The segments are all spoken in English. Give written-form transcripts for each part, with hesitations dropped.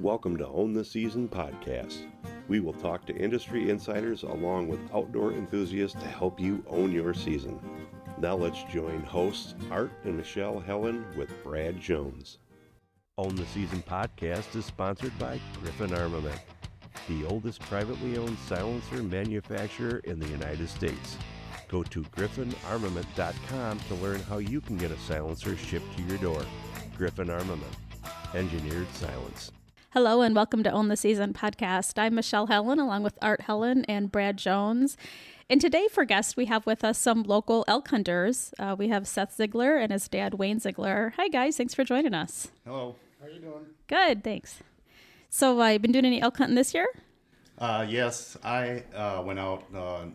Welcome to Own the Season podcast. We will talk to industry insiders along with outdoor enthusiasts to help you own your season. Now let's join hosts Art and Michelle Helen with Brad Jones. Own the Season podcast is sponsored by Griffin Armament, the oldest privately owned silencer manufacturer in the United States. Go to griffinarmament.com to learn how you can get a silencer shipped to your door. Griffin Armament, engineered silence. Hello and welcome to Own the Season podcast. I'm Michelle Helen along with Art Helen and Brad Jones. And today for guests, we have with us some local elk hunters. We have Seth Ziegler and his dad, Wayne Ziegler. Hi guys, thanks for joining us. Hello. How are you doing? Good, thanks. So you've been doing any elk hunting this year? Yes, I went out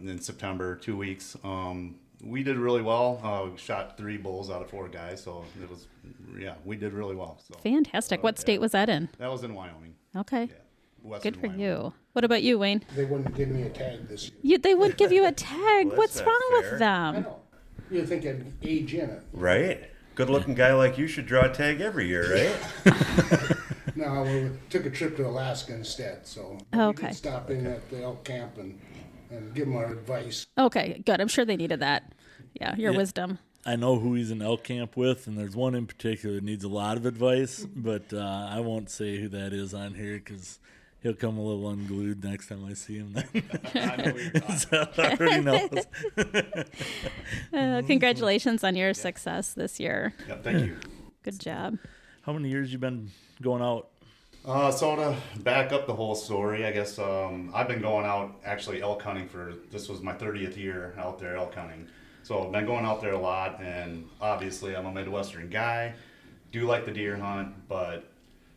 in September, 2 weeks. We did really well. We shot 3 bulls out of 4 guys, so it was, we did really well. So. Fantastic. What state was that in? That was in Wyoming. Okay. Yeah, good for Wyoming. you. What about you, Wayne? They wouldn't give me a tag this year. They wouldn't give you a tag. Well, What's that's wrong not with fair. I them? know. You'd think I'd age in it. Right? Good-looking guy like you should draw a tag every year, right? No, we took a trip to Alaska instead, so we Okay. did stop in at the elk camp and give them our advice. Okay, good. I'm sure they needed that. Yeah, your Yeah. wisdom. I know who he's in elk camp with, and there's one in particular that needs a lot of advice, but I won't say who that is on here because he'll come a little unglued next time I see him. I know what you're talking So I already knows. Congratulations on your success this year. Yep, thank you. Good job. How many years you been going out? So to back up the whole story, I guess I've been going out actually elk hunting this was my 30th year out there elk hunting. So I've been going out there a lot, and obviously I'm a Midwestern guy, do like the deer hunt, but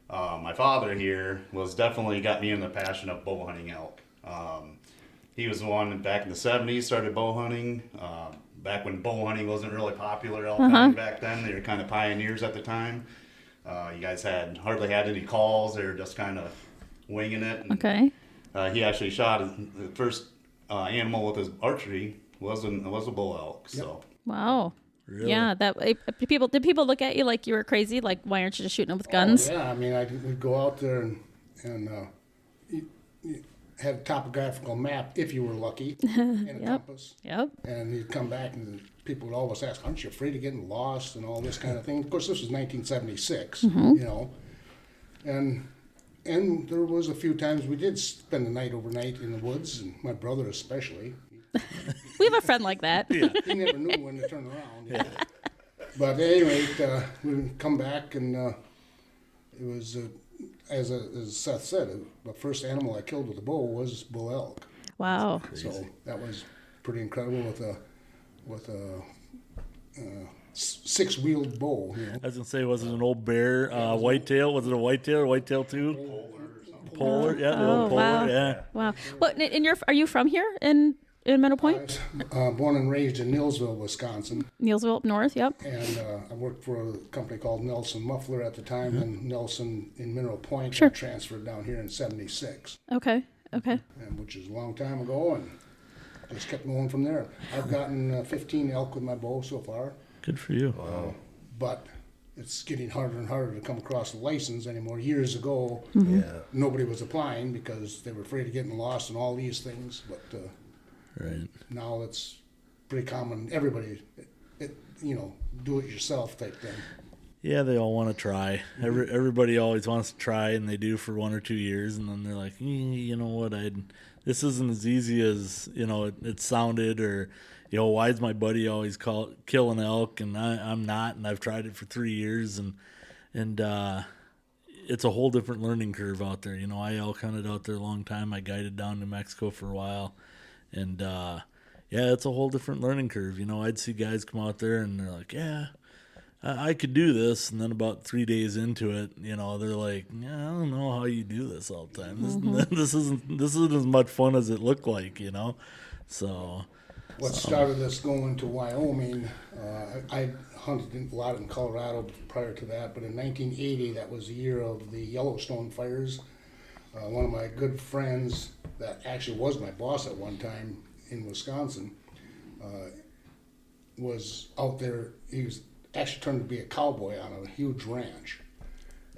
my father here definitely got me in the passion of bow hunting elk. He was the one back in the 70s, started bow hunting, back when bow hunting wasn't really popular elk hunting back then. They were kind of pioneers at the time. You guys hardly had any calls. They were just kind of winging it. And, Okay. he actually shot the first animal with his archery was a bull elk. So Wow. Really? Yeah. Did people look at you like you were crazy? Like, why aren't you just shooting them with guns? Oh, yeah, I mean, we'd go out there and you have a topographical map if you were lucky and a compass. Yep. And you'd come back and people would always ask, aren't you afraid of getting lost and all this kind of thing? Of course, this was 1976, you know. And there was a few times we did spend the night overnight in the woods, and my brother especially. We have a friend like that. Yeah. He never knew when to turn around. Yeah. But at any rate, we would come back, and it was, as Seth said, the first animal I killed with a bow was bull elk. Wow. So that was pretty incredible with a 6-wheeled bow. You know. I was going to say, was it an old bear whitetail? Was it a whitetail or whitetail too? Polar, yeah, the old polar, wow. yeah. Wow. What? Are you from here in Meadow Point? Born and raised in Neillsville, Wisconsin. Neillsville up north. Yep. And I worked for a company called Nelson Muffler at the time, and Nelson in Mineral Point Sure. got transferred down here in '76, Okay. and which is a long time ago, and just kept going from there. I've gotten 15 elk with my bow so far, Good for you. but it's getting harder and harder to come across a license anymore. Years ago, Yeah. nobody was applying because they were afraid of getting lost and all these things, but Right. now it's pretty common. Everybody, do it yourself type thing. Yeah, they all want to try. Everybody always wants to try, and they do for 1 or 2 years, and then they're like, you know what? This isn't as easy as it sounded, or why is my buddy always kill an elk and I'm not, and I've tried it for 3 years, and it's a whole different learning curve out there. I elk hunted out there a long time. I guided down New Mexico for a while, and it's a whole different learning curve. I'd see guys come out there and they're like, I could do this, and then about 3 days into it, they're like, I don't know how you do this all the time. This isn't as much fun as it looked like, So What started us going to Wyoming, I hunted a lot in Colorado prior to that, but in 1980, that was the year of the Yellowstone fires. One of my good friends that actually was my boss at one time in Wisconsin was out there. He was actually turned to be a cowboy on a huge ranch.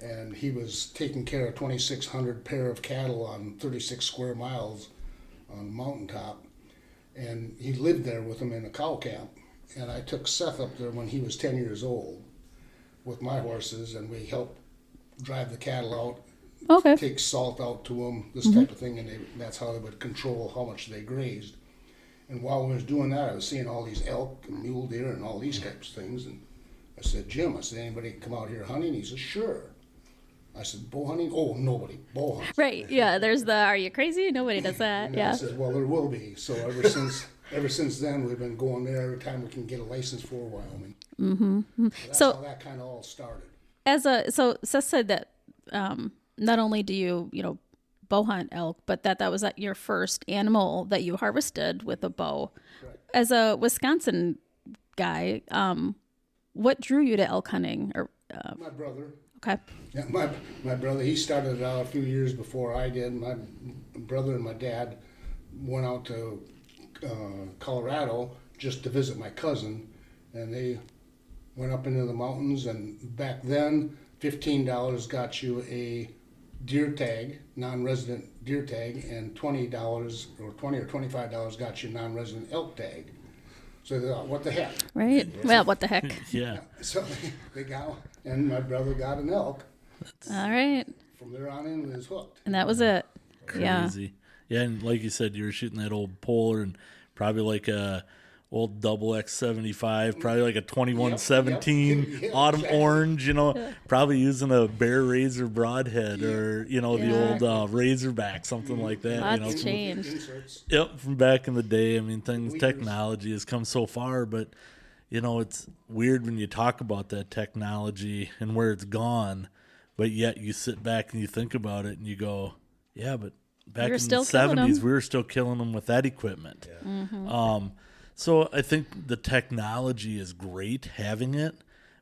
and he was taking care of 2,600 pair of cattle on 36 square miles on the mountaintop. And he lived there with them in a cow camp. And I took Seth up there when he was 10 years old with my horses, and we helped drive the cattle out, Okay. take salt out to them, this type of thing, and that's how they would control how much they grazed. And while I was doing that, I was seeing all these elk and mule deer and all these types of things. And I said, Jim, I said, anybody come out here hunting? He said, sure. I said, bow hunting? Oh, nobody. Bow hunting. Right. Yeah. There's the, are you crazy? Nobody does that. And Yeah. I said, well, there will be. So ever since then, we've been going there every time we can get a license for Wyoming. So that's So- how that kind of all started. So Seth said that not only do you bow hunt elk, but that was your first animal that you harvested with a bow. Right. As a Wisconsin guy, what drew you to elk hunting? Or My brother. okay. Yeah, my brother, he started it out a few years before I did. My brother and my dad went out to Colorado just to visit my cousin, and they went up into the mountains, and back then, $15 got you a deer tag, non-resident deer tag, and $20 or $25 got you a non-resident elk tag. So they thought, what the heck? Right. Well, what the heck? Yeah. So they got, and my brother got an elk. All right. From there on in, it was hooked. And that was it. Yeah. Crazy. Yeah, and like you said, you were shooting that old Polar and probably like a old double X75, probably like a 2117 Yep, autumn exactly. orange, probably using a Bear Razor broadhead or, the old Razorback, something like that. Lots changed. Inserts. Yep, from back in the day. I mean, Weavers. technology has come so far, but, it's weird when you talk about that technology and where it's gone, but yet you sit back and you think about it and you go, yeah, but back We're in still the killing 'em. 70s, we were still killing them with that equipment. So I think the technology is great having it,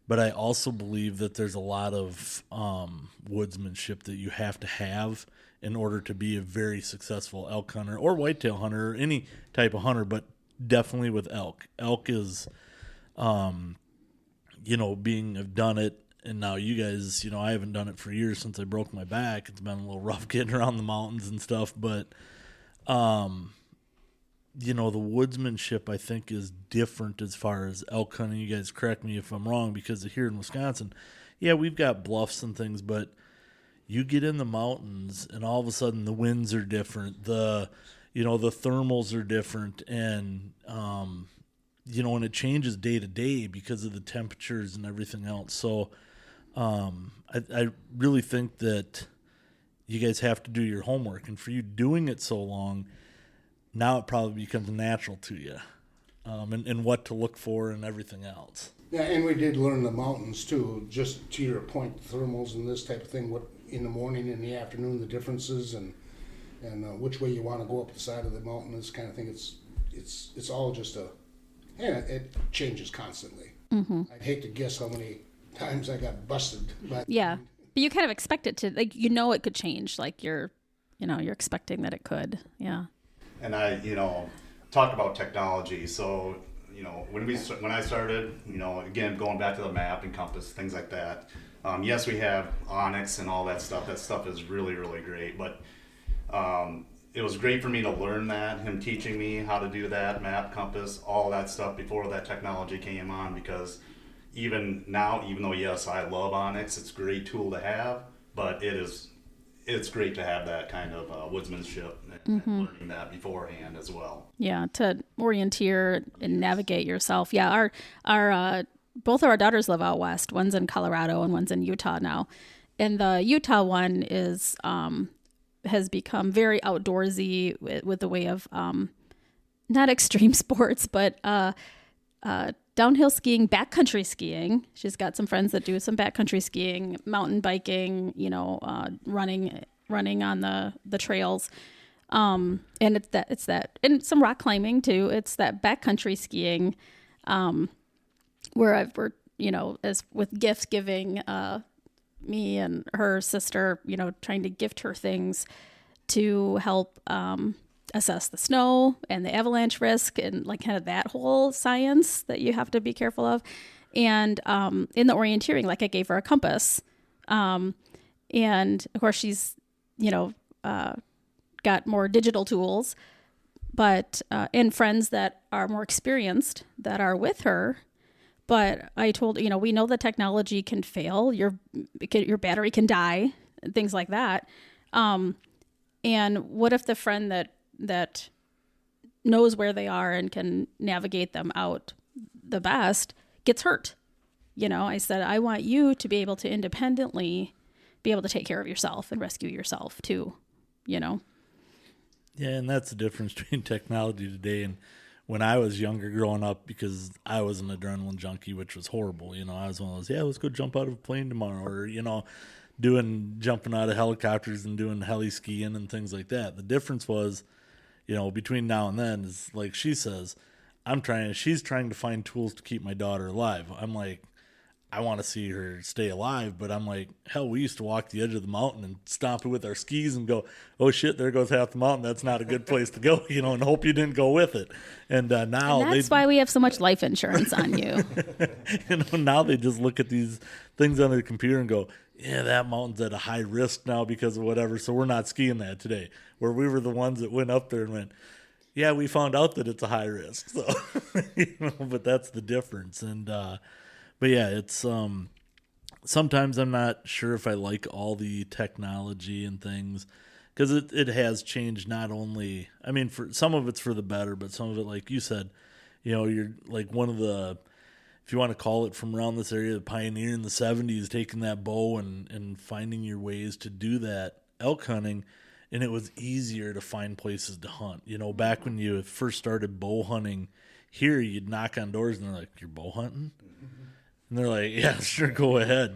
but I also believe that there's a lot of woodsmanship that you have to have in order to be a very successful elk hunter or whitetail hunter or any type of hunter, but definitely with elk. Elk is, I've done it, and now you guys, I haven't done it for years since I broke my back. It's been a little rough getting around the mountains and stuff, but the woodsmanship, I think, is different as far as elk hunting. You guys correct me if I'm wrong, because here in Wisconsin, yeah, we've got bluffs and things, but you get in the mountains and all of a sudden the winds are different. The thermals are different, and, and it changes day to day because of the temperatures and everything else. So I really think that you guys have to do your homework, and for you doing it so long, now it probably becomes natural to you, and what to look for and everything else. Yeah, and we did learn the mountains too, just to your point, thermals and this type of thing, what in the morning and the afternoon, the differences, and which way you want to go up the side of the mountain, this kind of thing. It's all just it changes constantly. I'd hate to guess how many times I got busted. But Yeah. But you kind of expect it to, it could change. Like you're expecting that it could. Yeah. And I, talk about technology. So, when I started, again, going back to the map and compass, things like that. Yes, we have Onyx and all that stuff. That stuff is really, really great. But it was great for me to learn that, him teaching me how to do that, map, compass, all that stuff before that technology came on. Because even now, even though, yes, I love Onyx, it's a great tool to have, but it's great to have that kind of woodsmanship and learning that beforehand as well. Yeah, to orienteer and navigate yourself. Yeah, our both of our daughters live out west. One's in Colorado and one's in Utah now. And the Utah one has become very outdoorsy with the way of not extreme sports, but downhill skiing, backcountry skiing. She's got some friends that do some backcountry skiing, mountain biking, running on the trails. And it's that, and some rock climbing too. It's that backcountry skiing, where we're, as with gift giving, me and her sister, trying to gift her things to help, assess the snow and the avalanche risk and like kind of that whole science that you have to be careful of. And in the orienteering, like I gave her a compass, And of course she's, got more digital tools, but, and friends that are more experienced that are with her. But I told, we know the technology can fail. Your battery can die, things like that. And what if the friend that knows where they are and can navigate them out the best gets hurt? I said, I want you to be able to independently be able to take care of yourself and rescue yourself too, Yeah, and that's the difference between technology today and when I was younger growing up, because I was an adrenaline junkie, which was horrible. I was one of those, let's go jump out of a plane tomorrow, or, jumping out of helicopters and doing heli skiing and things like that. The difference was, between now and then is like she says, she's trying to find tools to keep my daughter alive. I'm like, I want to see her stay alive, but I'm like, hell, we used to walk the edge of the mountain and stomp it with our skis and go, oh shit, there goes half the mountain. That's not a good place to go, and hope you didn't go with it. And now and that's why we have so much life insurance on you. Now they just look at these things on their computer and go, yeah, that mountain's at a high risk now because of whatever. So we're not skiing that today. Where we were the ones that went up there and went, yeah, we found out that it's a high risk. So, but that's the difference. And, but yeah, it's sometimes I'm not sure if I like all the technology and things, because it has changed. Not only, for some of it's for the better, but some of it, like you said, you're like one of the, if you want to call it, from around this area, the pioneer in the 70s, taking that bow and finding your ways to do that elk hunting. And it was easier to find places to hunt. Back when you first started bow hunting here, you'd knock on doors and they're like, you're bow hunting? And they're like, yeah, sure, go ahead,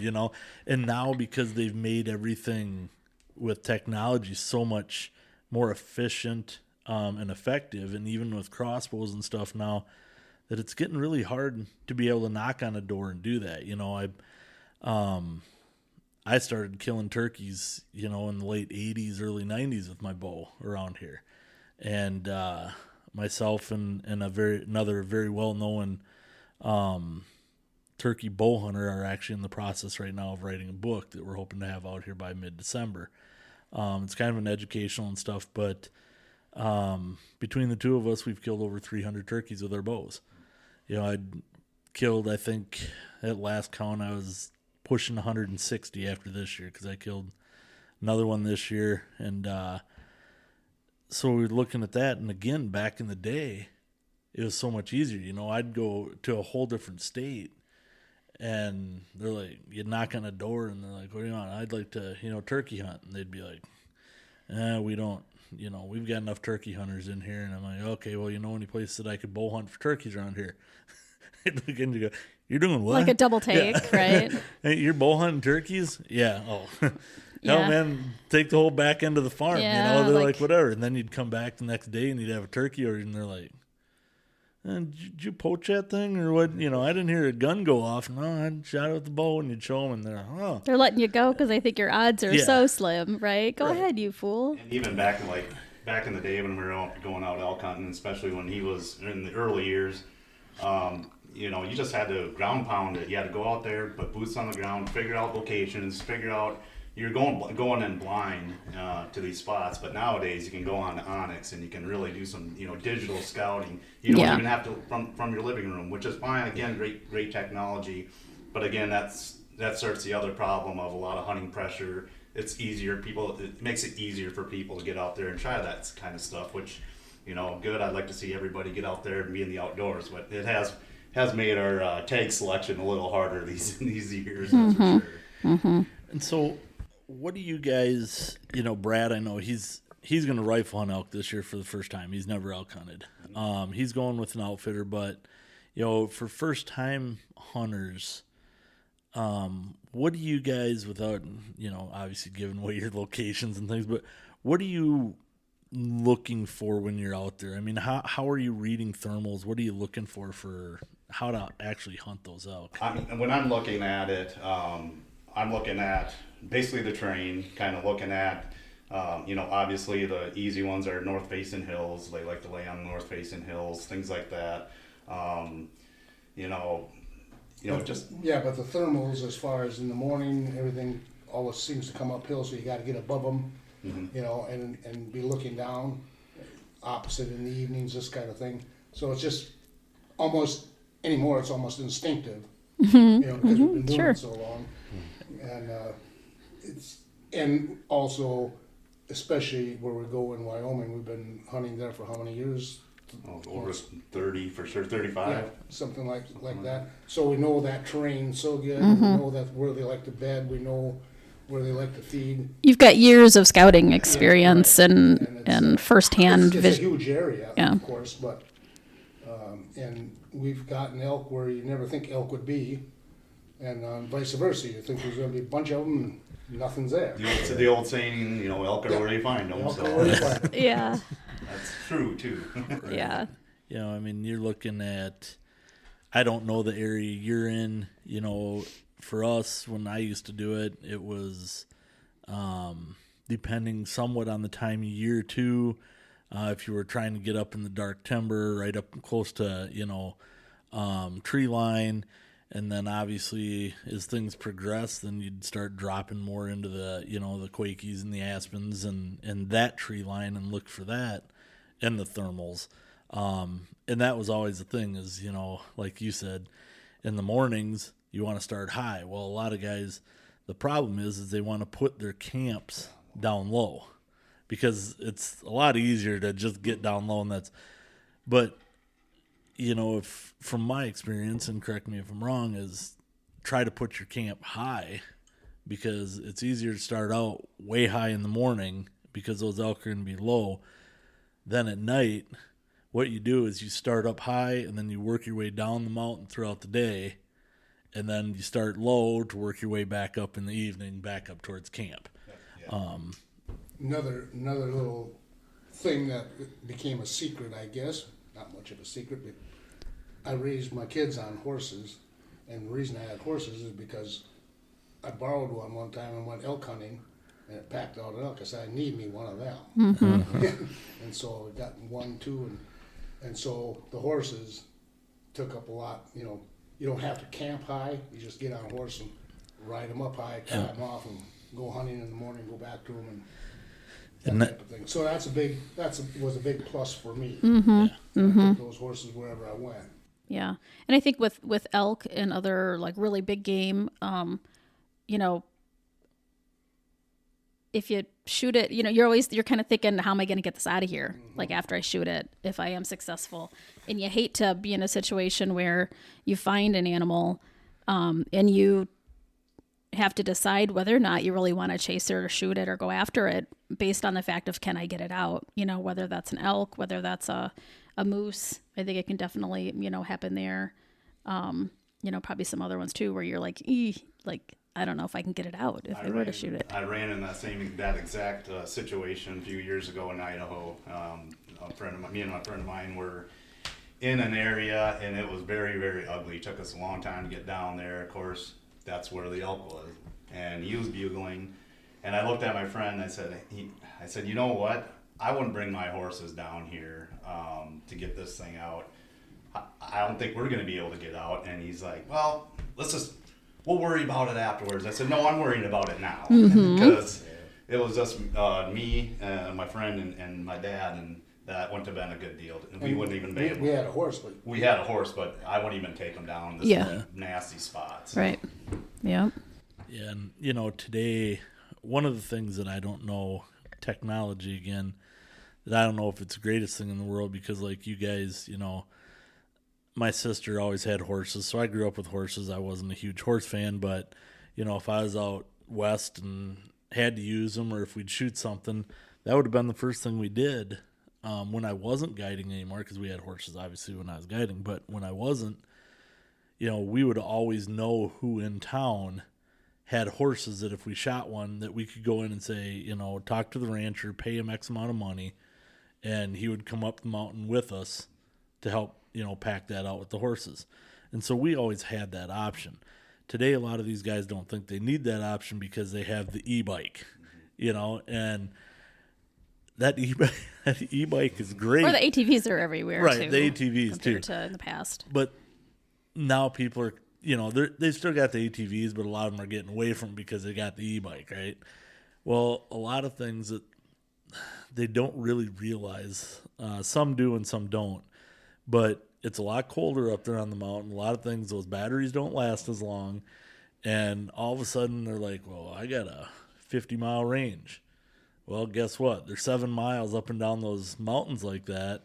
And now, because they've made everything with technology so much more efficient and effective, and even with crossbows and stuff now, that it's getting really hard to be able to knock on a door and do that. I started killing turkeys, in the late 80s, early 90s with my bow around here. And myself and another very well-known turkey bow hunter are actually in the process right now of writing a book that we're hoping to have out here by mid-December. It's kind of an educational and stuff, but between the two of us, we've killed over 300 turkeys with our bows. I'd killed, I think, at last count, I was pushing 160 after this year, because I killed another one this year. And so we were looking at that, and again, back in the day, it was so much easier. I'd go to a whole different state, and they're like, you'd knock on a door, and they're like, what do you want? I'd like to, turkey hunt. And they'd be like, we don't, we've got enough turkey hunters in here. And I'm like, okay, well, any place that I could bow hunt for turkeys around here? They'd look and you go, you're doing what? Like a double take, right? Hey, you're bow hunting turkeys? Yeah. Oh, Yeah. hell, man, take the whole back end of the farm. Yeah, They're like, whatever. And then you'd come back the next day and you'd have a turkey, and they're like, did you poach that thing or what? I didn't hear a gun go off. No, I shot it with the bow, and you'd show them, and they're like, oh. They're letting you go because they think your odds are so slim, right? Go ahead, you fool. And even back in the day when we were going out elk hunting, especially when he was in the early years, you just had to ground pound it. You had to go out there, put boots on the ground, figure out locations, you're going in blind to these spots. But nowadays you can go on to Onyx and you can really do some digital scouting. You don't even have to from your living room, which is fine. Again, great technology, but again, that starts the other problem of a lot of hunting pressure. It's easier. It makes it easier for people to get out there and try that kind of stuff, which good. I'd like to see everybody get out there and be in the outdoors, but it has made our tag selection a little harder these years. That's for sure. Mm-hmm. And so, what do you guys? Brad, I know he's going to rifle hunt elk this year for the first time. He's never elk hunted. He's going with an outfitter, but for first time hunters, what do you guys, without obviously giving away your locations and things, but what are you looking for when you're out there? How are you reading thermals? What are you looking for how to actually hunt those elk? When I'm looking at it, I'm looking at basically the terrain, kind of looking at, obviously the easy ones are north-facing hills. They like to lay on north-facing hills, things like that. Just... Yeah, but the thermals, as far as in the morning, everything always seems to come uphill, so you got to get above them, you know, and be looking down, opposite in the evenings, this kind of thing. So it's just almost anymore. It's almost instinctive, you know, because we've been doing it so long, and and also, especially where we go in Wyoming, we've been hunting there for how many years? Over 30 for sure, 35. Yeah, something like that. So we know that terrain so good. We know that where they like to bed. We know where they like to feed. You've got years of scouting experience and firsthand It's a vision. huge area, Yeah. of course, but and we've gotten elk where you never think elk would be, and vice versa. You think there's going to be a bunch of them, and nothing's there. The old saying, you know, elk are where you find them. Elk So are where you find 'em. Yeah. that's true too. Yeah. You know, I mean, you're looking at, I don't know the area you're in. You know, for us, when I used to do it, it was depending somewhat on the time of year too. If you were trying to get up in the dark timber, right up close to, you know, tree line, and then obviously as things progress, then you'd start dropping more into the, you know, the Quakies and the aspens and that tree line and look for that and the thermals. And that was always the thing is, you know, like you said, in the mornings, you want to start high. Well, a lot of guys, the problem is they want to put their camps down low because it's a lot easier to just get down low. But you know, if from my experience, and correct me if I'm wrong, is try to put your camp high because it's easier to start out way high in the morning because those elk are going to be low. Then at night, what you do is you start up high and then you work your way down the mountain throughout the day, and then you start low to work your way back up in the evening, back up towards camp. Yeah. Another little thing that became a secret, I guess, not much of a secret, but I raised my kids on horses, and the reason I had horses is because I borrowed one time and went elk hunting, and it packed out elk. I said, I need me one of them. And so I got 1, 2, and so the horses took up a lot. You know, you don't have to camp high. You just get on a horse and ride them up high, tie them off, and go hunting in the morning, go back to them, and that type of thing. So was a big plus for me. I took those horses wherever I went. Yeah. And I think with elk and other like really big game, you know, if you shoot it, you know, you're kind of thinking, how am I going to get this out of here? Like after I shoot it, if I am successful, and you hate to be in a situation where you find an animal, and you have to decide whether or not you really want to chase it or shoot it or go after it based on the fact of, can I get it out? You know, whether that's an elk, whether that's a moose. I think it can definitely, you know, happen there. You know, probably some other ones too, where you're like, I don't know if I can get it out if I were to shoot it. I ran in that exact situation a few years ago in Idaho. Me and a friend of mine were in an area, and it was very, very ugly. It took us a long time to get down there. Of course, that's where the elk was, and he was bugling. And I looked at my friend. And I said, you know what? I wouldn't bring my horses down here to get this thing out. I don't think we're going to be able to get out. And he's like, well, we'll worry about it afterwards. I said, no, I'm worrying about it now. Because it was just me, my friend, and my dad, and that wouldn't have been a good deal. And we wouldn't even be able. We had a horse, but we had a horse, but I wouldn't even take him down this nasty spots. Right. Yeah. Yeah, and you know, today, one of the things that I don't know, technology again, that I don't know if it's the greatest thing in the world, because like you guys, you know, my sister always had horses, so I grew up with horses. I wasn't a huge horse fan, but you know, if I was out west and had to use them, or if we'd shoot something, that would have been the first thing we did. When I wasn't guiding anymore, because we had horses obviously when I was guiding, but when I wasn't, you know, we would always know who in town had horses that if we shot one, that we could go in and say, you know, talk to the rancher, pay him X amount of money, and he would come up the mountain with us to help, you know, pack that out with the horses. And so we always had that option. Today, a lot of these guys don't think they need that option because they have the e-bike, you know, and that e-bike is great. Or the ATVs are everywhere, right, too. the ATVs, compared too. to in the past. But now people are, they still got the ATVs, but a lot of them are getting away from them because they got the e-bike, right? Well, a lot of things that they don't really realize, some do and some don't, but it's a lot colder up there on the mountain. A lot of things, those batteries don't last as long, and all of a sudden they're like, well, I got a 50-mile range. Well, guess what? They're 7 miles up and down those mountains like that,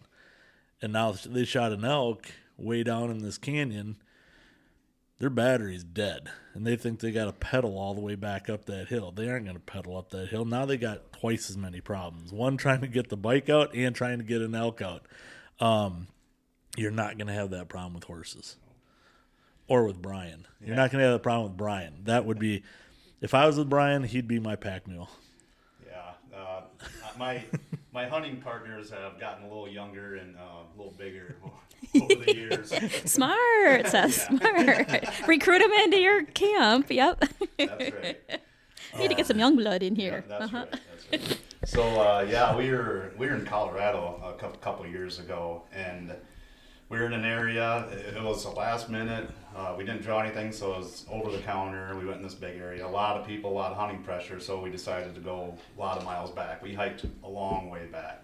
and now they shot an elk way down in this canyon. Their battery's dead, and they think they got to pedal all the way back up that hill. They aren't going to pedal up that hill. Now they got twice as many problems. One, trying to get the bike out, and trying to get an elk out. You're not going to have that problem with horses or with Brian. You're not going to have that problem with Brian. That would be, if I was with Brian, he'd be my pack mule. Yeah. My hunting partners have gotten a little younger and a little bigger over the years. Smart, Seth, smart. Recruit him into your camp. Yep. That's right. Need to get some young blood in here. Yeah, that's right. So we were in Colorado a couple years ago, and we were in an area. It was a last minute. We didn't draw anything, so it was over the counter. We went in this big area. A lot of people, a lot of hunting pressure, so we decided to go a lot of miles back. We hiked a long way back.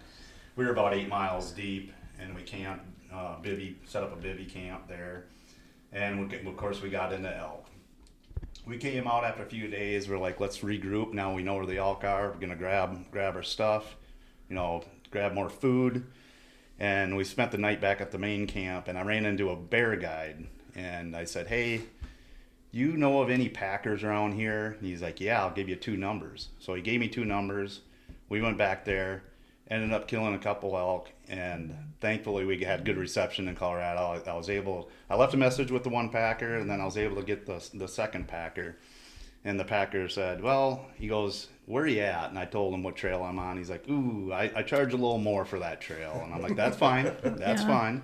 We were about 8 miles deep, and we camped, set up a bivvy camp there, and of course we got into elk. We came out after a few days. We're like, let's regroup. Now we know where the elk are. We're gonna grab our stuff, grab more food. And we spent the night back at the main camp, and I ran into a bear guide, and I said, hey, you know of any packers around here? And he's like, yeah, I'll give you 2 numbers. So he gave me 2 numbers. We went back there, ended up killing a couple elk, and thankfully we had good reception in Colorado. I left a message with the one packer, and then I was able to get the second packer. And the packer said, well, he goes, where are you at? And I told him what trail I'm on. He's like, ooh, I charge a little more for that trail. And I'm like, that's fine. That's fine.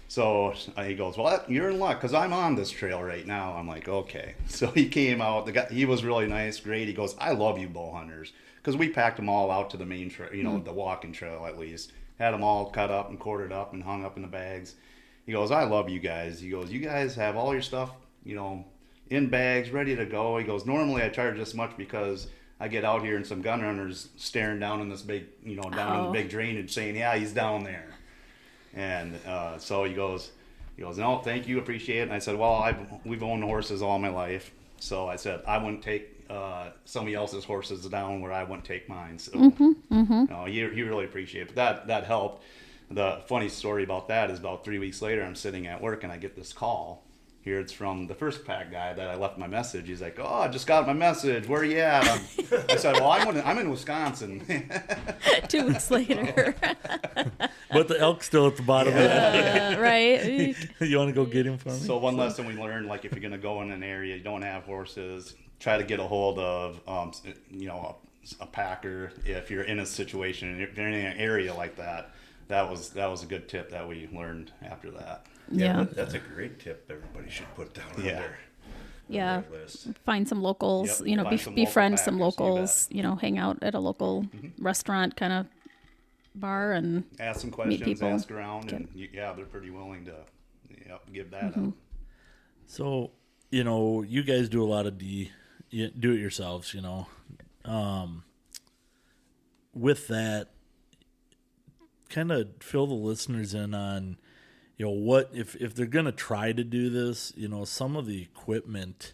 So he goes, well, you're in luck because I'm on this trail right now. I'm like, okay. So he came out. He was really nice, great. He goes, I love you bow hunters, because we packed them all out to the main trail, the walking trail at least. Had them all cut up and quartered up and hung up in the bags. He goes, I love you guys. He goes, you guys have all your stuff, in bags, ready to go. He goes, normally I charge this much because I get out here and some gun runners staring down in this big, in the big drainage saying, yeah, he's down there. And so he goes, no, thank you, appreciate it. And I said, well, we've owned horses all my life. So I said, I wouldn't take somebody else's horses down where I wouldn't take mine. So he really appreciated it. But that helped. The funny story about that is about 3 weeks later, I'm sitting at work and I get this call. Here it's from the first pack guy that I left my message. He's like, oh, I just got my message. Where are you at? I said, well, I'm in Wisconsin. 2 weeks later. But the elk's still at the bottom of that. Right. You want to go get him for me? So one lesson we learned, like if you're going to go in an area, you don't have horses, try to get a hold of, a packer. If you're in a situation, if you're in an area like that, that was a good tip that we learned after that. Yeah. That's a great tip everybody should put down on Yeah. Yeah. Find some locals, Yep, find some befriend local some packers, locals, hang out at a local restaurant kind of bar and ask some meet questions, people. ask around, and they're pretty willing to give that up. So, you guys do a lot of do it yourselves, with that, kind of fill the listeners in on, what if they're going to try to do this, some of the equipment,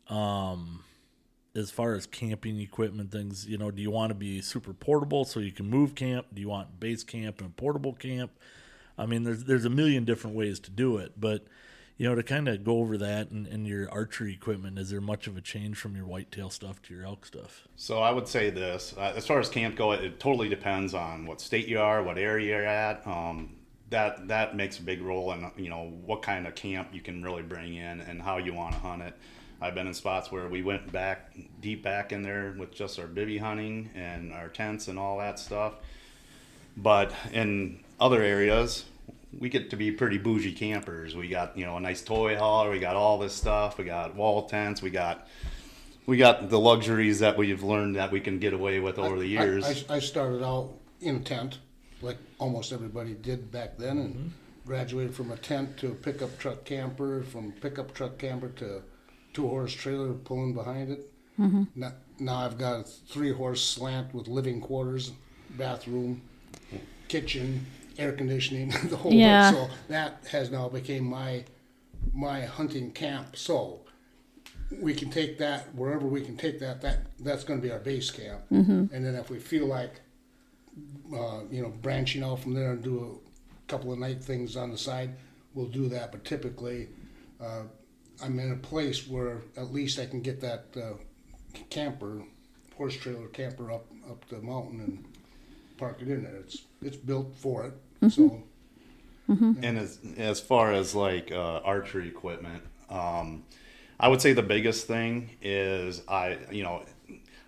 as far as camping equipment things, do you want to be super portable so you can move camp? Do you want base camp and portable camp? I mean, there's a million different ways to do it, but to kind of go over that and your archery equipment, is there much of a change from your whitetail stuff to your elk stuff? So I would say this, as far as camp go, it totally depends on what state you are, what area you're at. That makes a big role in, what kind of camp you can really bring in and how you want to hunt it. I've been in spots where we went deep back in there with just our bivvy hunting and our tents and all that stuff. But in other areas, we get to be pretty bougie campers. We got, a nice toy hauler. We got all this stuff. We got wall tents. We got the luxuries that we've learned that we can get away with over the years. I started out in a tent, like almost everybody did back then, and graduated from a tent to a pickup truck camper, from pickup truck camper to 2-horse trailer pulling behind it. Now I've got a 3-horse slant with living quarters, bathroom, kitchen, air conditioning, the whole Yeah. bit. So that has now became my hunting camp. So we can take that wherever we can take that's going to be our base camp. And then if we feel like branching out from there and do a couple of night things on the side, we'll do that. But typically I'm in a place where at least I can get that horse trailer camper up the mountain and park it in there. It's built for it. So And as far as like archery equipment, I would say the biggest thing is I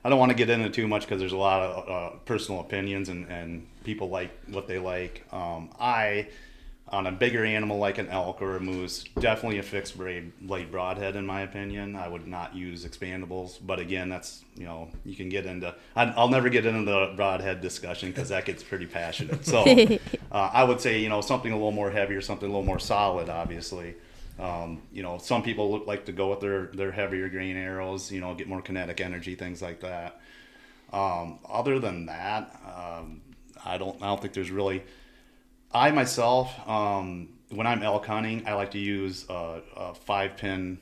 don't want to get into too much because there's a lot of personal opinions and people like what they like. On a bigger animal like an elk or a moose, definitely a fixed blade broadhead in my opinion. I would not use expandables, but again, that's you can get into. I'll never get into the broadhead discussion because that gets pretty passionate. So I would say something a little more heavier, something a little more solid, obviously. Some people like to go with their heavier grain arrows, get more kinetic energy, things like that. Other than that, I don't think there's really. I myself, when I'm elk hunting, I like to use a 5-pin,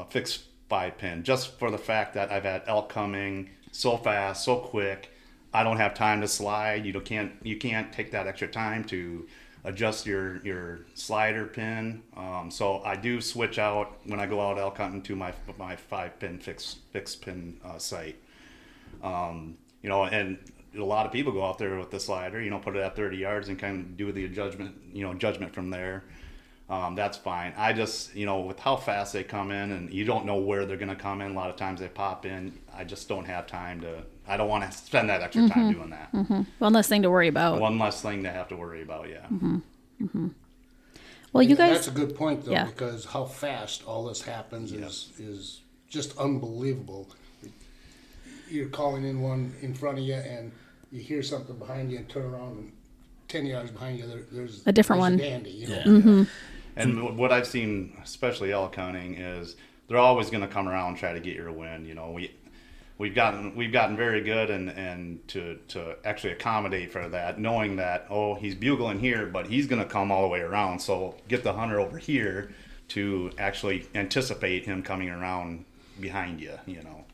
fixed 5-pin, just for the fact that I've had elk coming so fast, so quick. I don't have time to slide. You can't take that extra time to adjust your slider pin. So I do switch out when I go out elk hunting to my 5-pin fixed pin sight. And a lot of people go out there with the slider, put it at 30 yards and kind of do the judgment from there. That's fine. I just, with how fast they come in and you don't know where they're going to come in. A lot of times they pop in. I just don't have time I don't want to spend that extra time doing that. One less thing to worry about. One less thing to have to worry about. Yeah. Well, you guys. That's a good point though, Yeah. because how fast all this happens is just unbelievable. You're calling in one in front of you and you hear something behind you and turn around and 10 yards behind you there's A different one. dandy, And what I've seen, especially elk hunting, is they're always going to come around and try to get your wind. We've gotten very good and to actually accommodate for that, knowing that he's bugling here, but he's going to come all the way around. So get the hunter over here to actually anticipate him coming around behind you.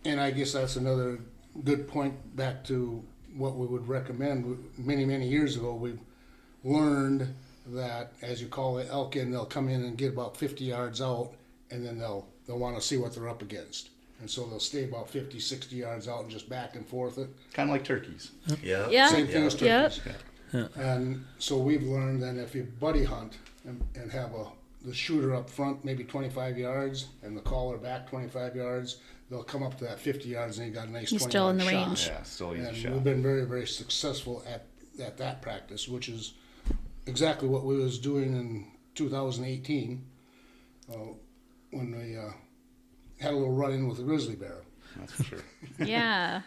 And I guess that's another good point back to what we would recommend. Many years ago, we learned that as you call the elk in, they'll come in and get about 50 yards out, and then they'll want to see what they're up against. And so they'll stay about 50, 60 yards out and just back and forth it. Kind of like turkeys. Yeah. Yeah. Same thing as turkeys. Yep. And so we've learned that if you buddy hunt and have the shooter up front maybe 25 yards and the caller back 25 yards, they'll come up to that 50 yards and you got a nice 20 He's still in the shot. range. Yeah, still easy And shot. we've been very, very successful at that practice, which is exactly what we was doing in 2018 when we had a little run-in with a grizzly bear. That's for sure. Yeah.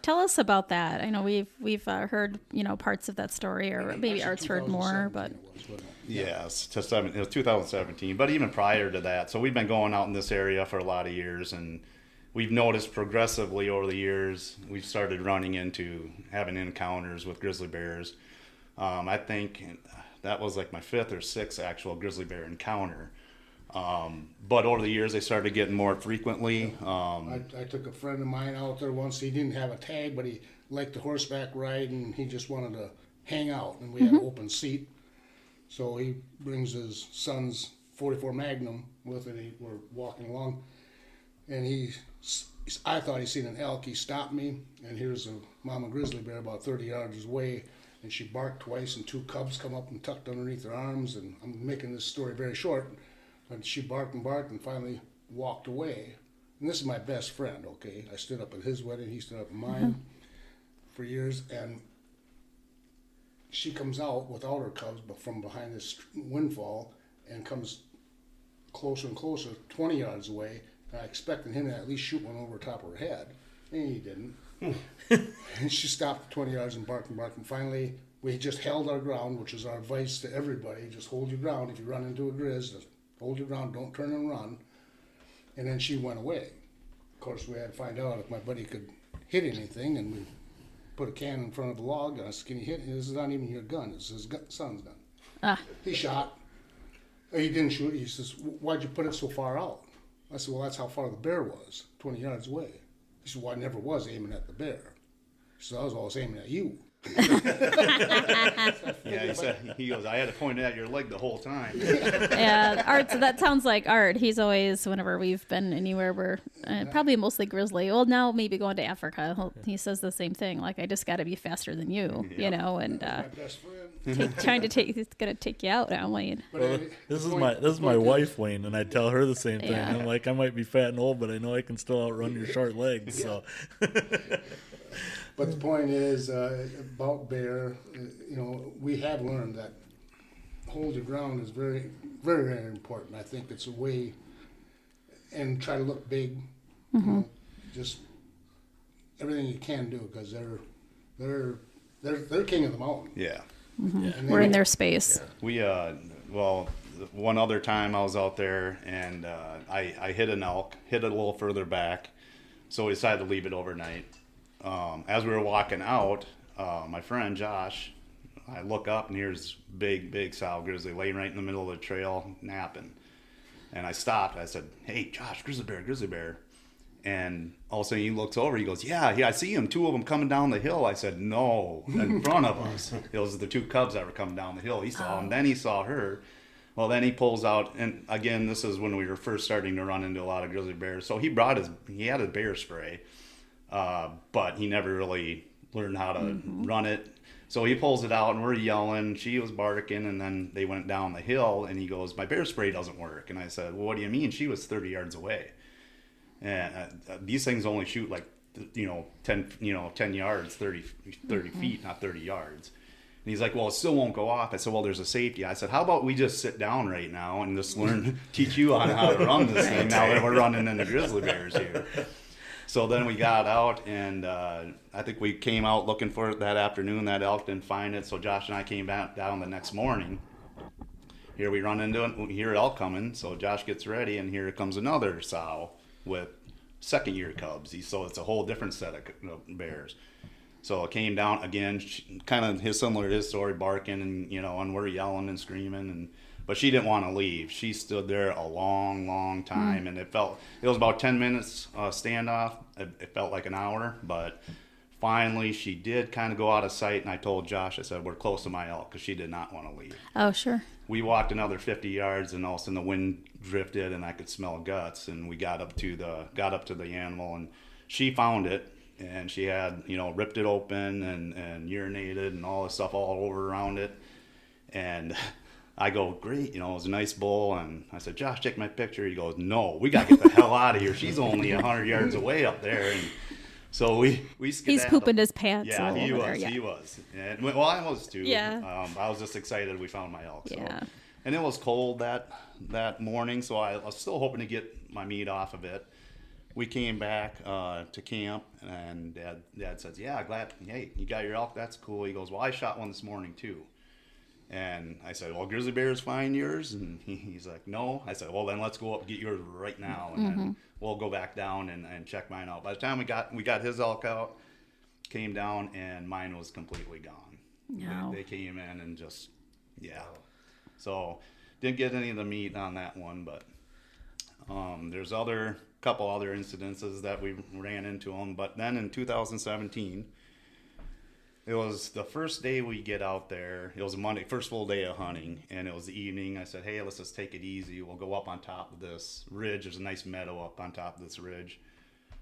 Tell us about that. I know we've heard parts of that story, or maybe Actually, Art's heard more, 2017 but it was, wasn't it? Yes, it was 2017, but even prior to that. So we've been going out in this area for a lot of years, and we've noticed progressively over the years, we've started running into having encounters with grizzly bears. I think that was like my 5th or 6th actual grizzly bear encounter. But over the years, they started getting more frequently. I took a friend of mine out there once. He didn't have a tag, but he liked the horseback ride, and he just wanted to hang out. And we had an open seat. So he brings his son's 44 Magnum with it. We're walking along, and I thought he seen an elk. He stopped me, and here's a mama grizzly bear about 30 yards away, and she barked twice, and 2 cubs come up and tucked underneath her arms. And I'm making this story very short, but she barked and finally walked away. And this is my best friend, okay? I stood up at his wedding, he stood up at mine for years, and she comes out without her cubs, but from behind this windfall, and comes closer and closer, 20 yards away. And I expected him to at least shoot one over the top of her head, and he didn't. And she stopped at 20 yards and barked. And finally, we just held our ground, which is our advice to everybody. Just hold your ground. If you run into a grizz, just hold your ground. Don't turn and run. And then she went away. Of course, we had to find out if my buddy could hit anything, and we put a can in front of the log, and I said, can you hit? This is not even your gun. It's his son's gun. He shot. He didn't shoot. He says, why'd you put it so far out? I said, well, that's how far the bear was, 20 yards away. He said, well, I never was aiming at the bear. He said, I was always aiming at you. Yeah, he goes, I had to point at your leg the whole time. Yeah, Art. So that sounds like Art. He's always, whenever we've been anywhere, we're probably mostly grizzly. Well, now maybe going to Africa, he says the same thing. Like, I just got to be faster than you, you know, and My best friend. he's gonna take you out now, Wayne. But Well, this is my wife, Wayne, and I tell her the same thing. Yeah. I'm like, I might be fat and old, but I know I can still outrun your short legs. So, But the point is, about bear, we have learned that hold your ground is very, very, very important. I think it's a way, and try to look big, just everything you can do, because they're king of the mountain. Yeah. And We're in their space. We, well, one other time I was out there and I hit an elk, hit it a little further back, so we decided to leave it overnight. As we were walking out, my friend Josh, I look up and here's big sow grizzly laying right in the middle of the trail napping. And I stopped. I said, hey, Josh, grizzly bear. And all of a sudden he looks over. He goes, yeah, I see him. 2 of them coming down the hill. I said, no, in front of us. Those are the 2 cubs that were coming down the hill. He saw them. Then he saw her. Well, then he pulls out. And again, this is when we were first starting to run into a lot of grizzly bears. So he had a bear spray, but he never really learned how to run it. So he pulls it out and we're yelling. She was barking, and then they went down the hill and he goes, my bear spray doesn't work. And I said, well, what do you mean? She was 30 yards away. And these things only shoot like 10 yards, 30 feet, not 30 yards. And he's like, well, it still won't go off. I said, well, there's a safety. I said, how about we just sit down right now and just teach you on how to run this thing now that we're running into grizzly bears here. So then we got out, and I think we came out looking for it that afternoon. That elk didn't find it, so Josh and I came back down the next morning. Here we run into it, we hear elk coming, so Josh gets ready, and here comes another sow with second-year cubs. So it's a whole different set of bears. So it came down again, kind of similar to his story, barking, and we're yelling and screaming, but she didn't want to leave. She stood there a long time, and it was about 10 minutes standoff. It felt like an hour, but finally she did kind of go out of sight, and I told Josh, I said, we're close to my elk, because she did not want to leave. Oh, sure. We walked another 50 yards, and all of a sudden the wind drifted, and I could smell guts, and we got up to the animal, and she found it, and she had, ripped it open and urinated and all this stuff all over around it. And I go, great, it was a nice bull. And I said, Josh, take my picture. He goes, no, we got to get the hell out of here. She's only 100 yards away up there. And so we skedaddled. He's pooping his pants. Yeah, he was. There, yeah. He was. And, well, I was too. Yeah. I was just excited we found my elk. Yeah. So. And it was cold that morning, so I was still hoping to get my meat off of it. We came back to camp, and Dad says, yeah, glad, hey, you got your elk, that's cool. He goes, well, I shot one this morning too. And I said, well, grizzly bears find yours? And he's like, no. I said, well, then let's go up and get yours right now, and then we'll go back down and check mine out. By the time we got his elk out, came down, and mine was completely gone. No. They came in and just, yeah. So didn't get any of the meat on that one, but there's couple other incidences that we ran into them. But then in 2017, it was the first day we get out there. It was a Monday, first full day of hunting, and it was the evening. I said, hey, let's just take it easy. We'll go up on top of this ridge. There's a nice meadow up on top of this ridge.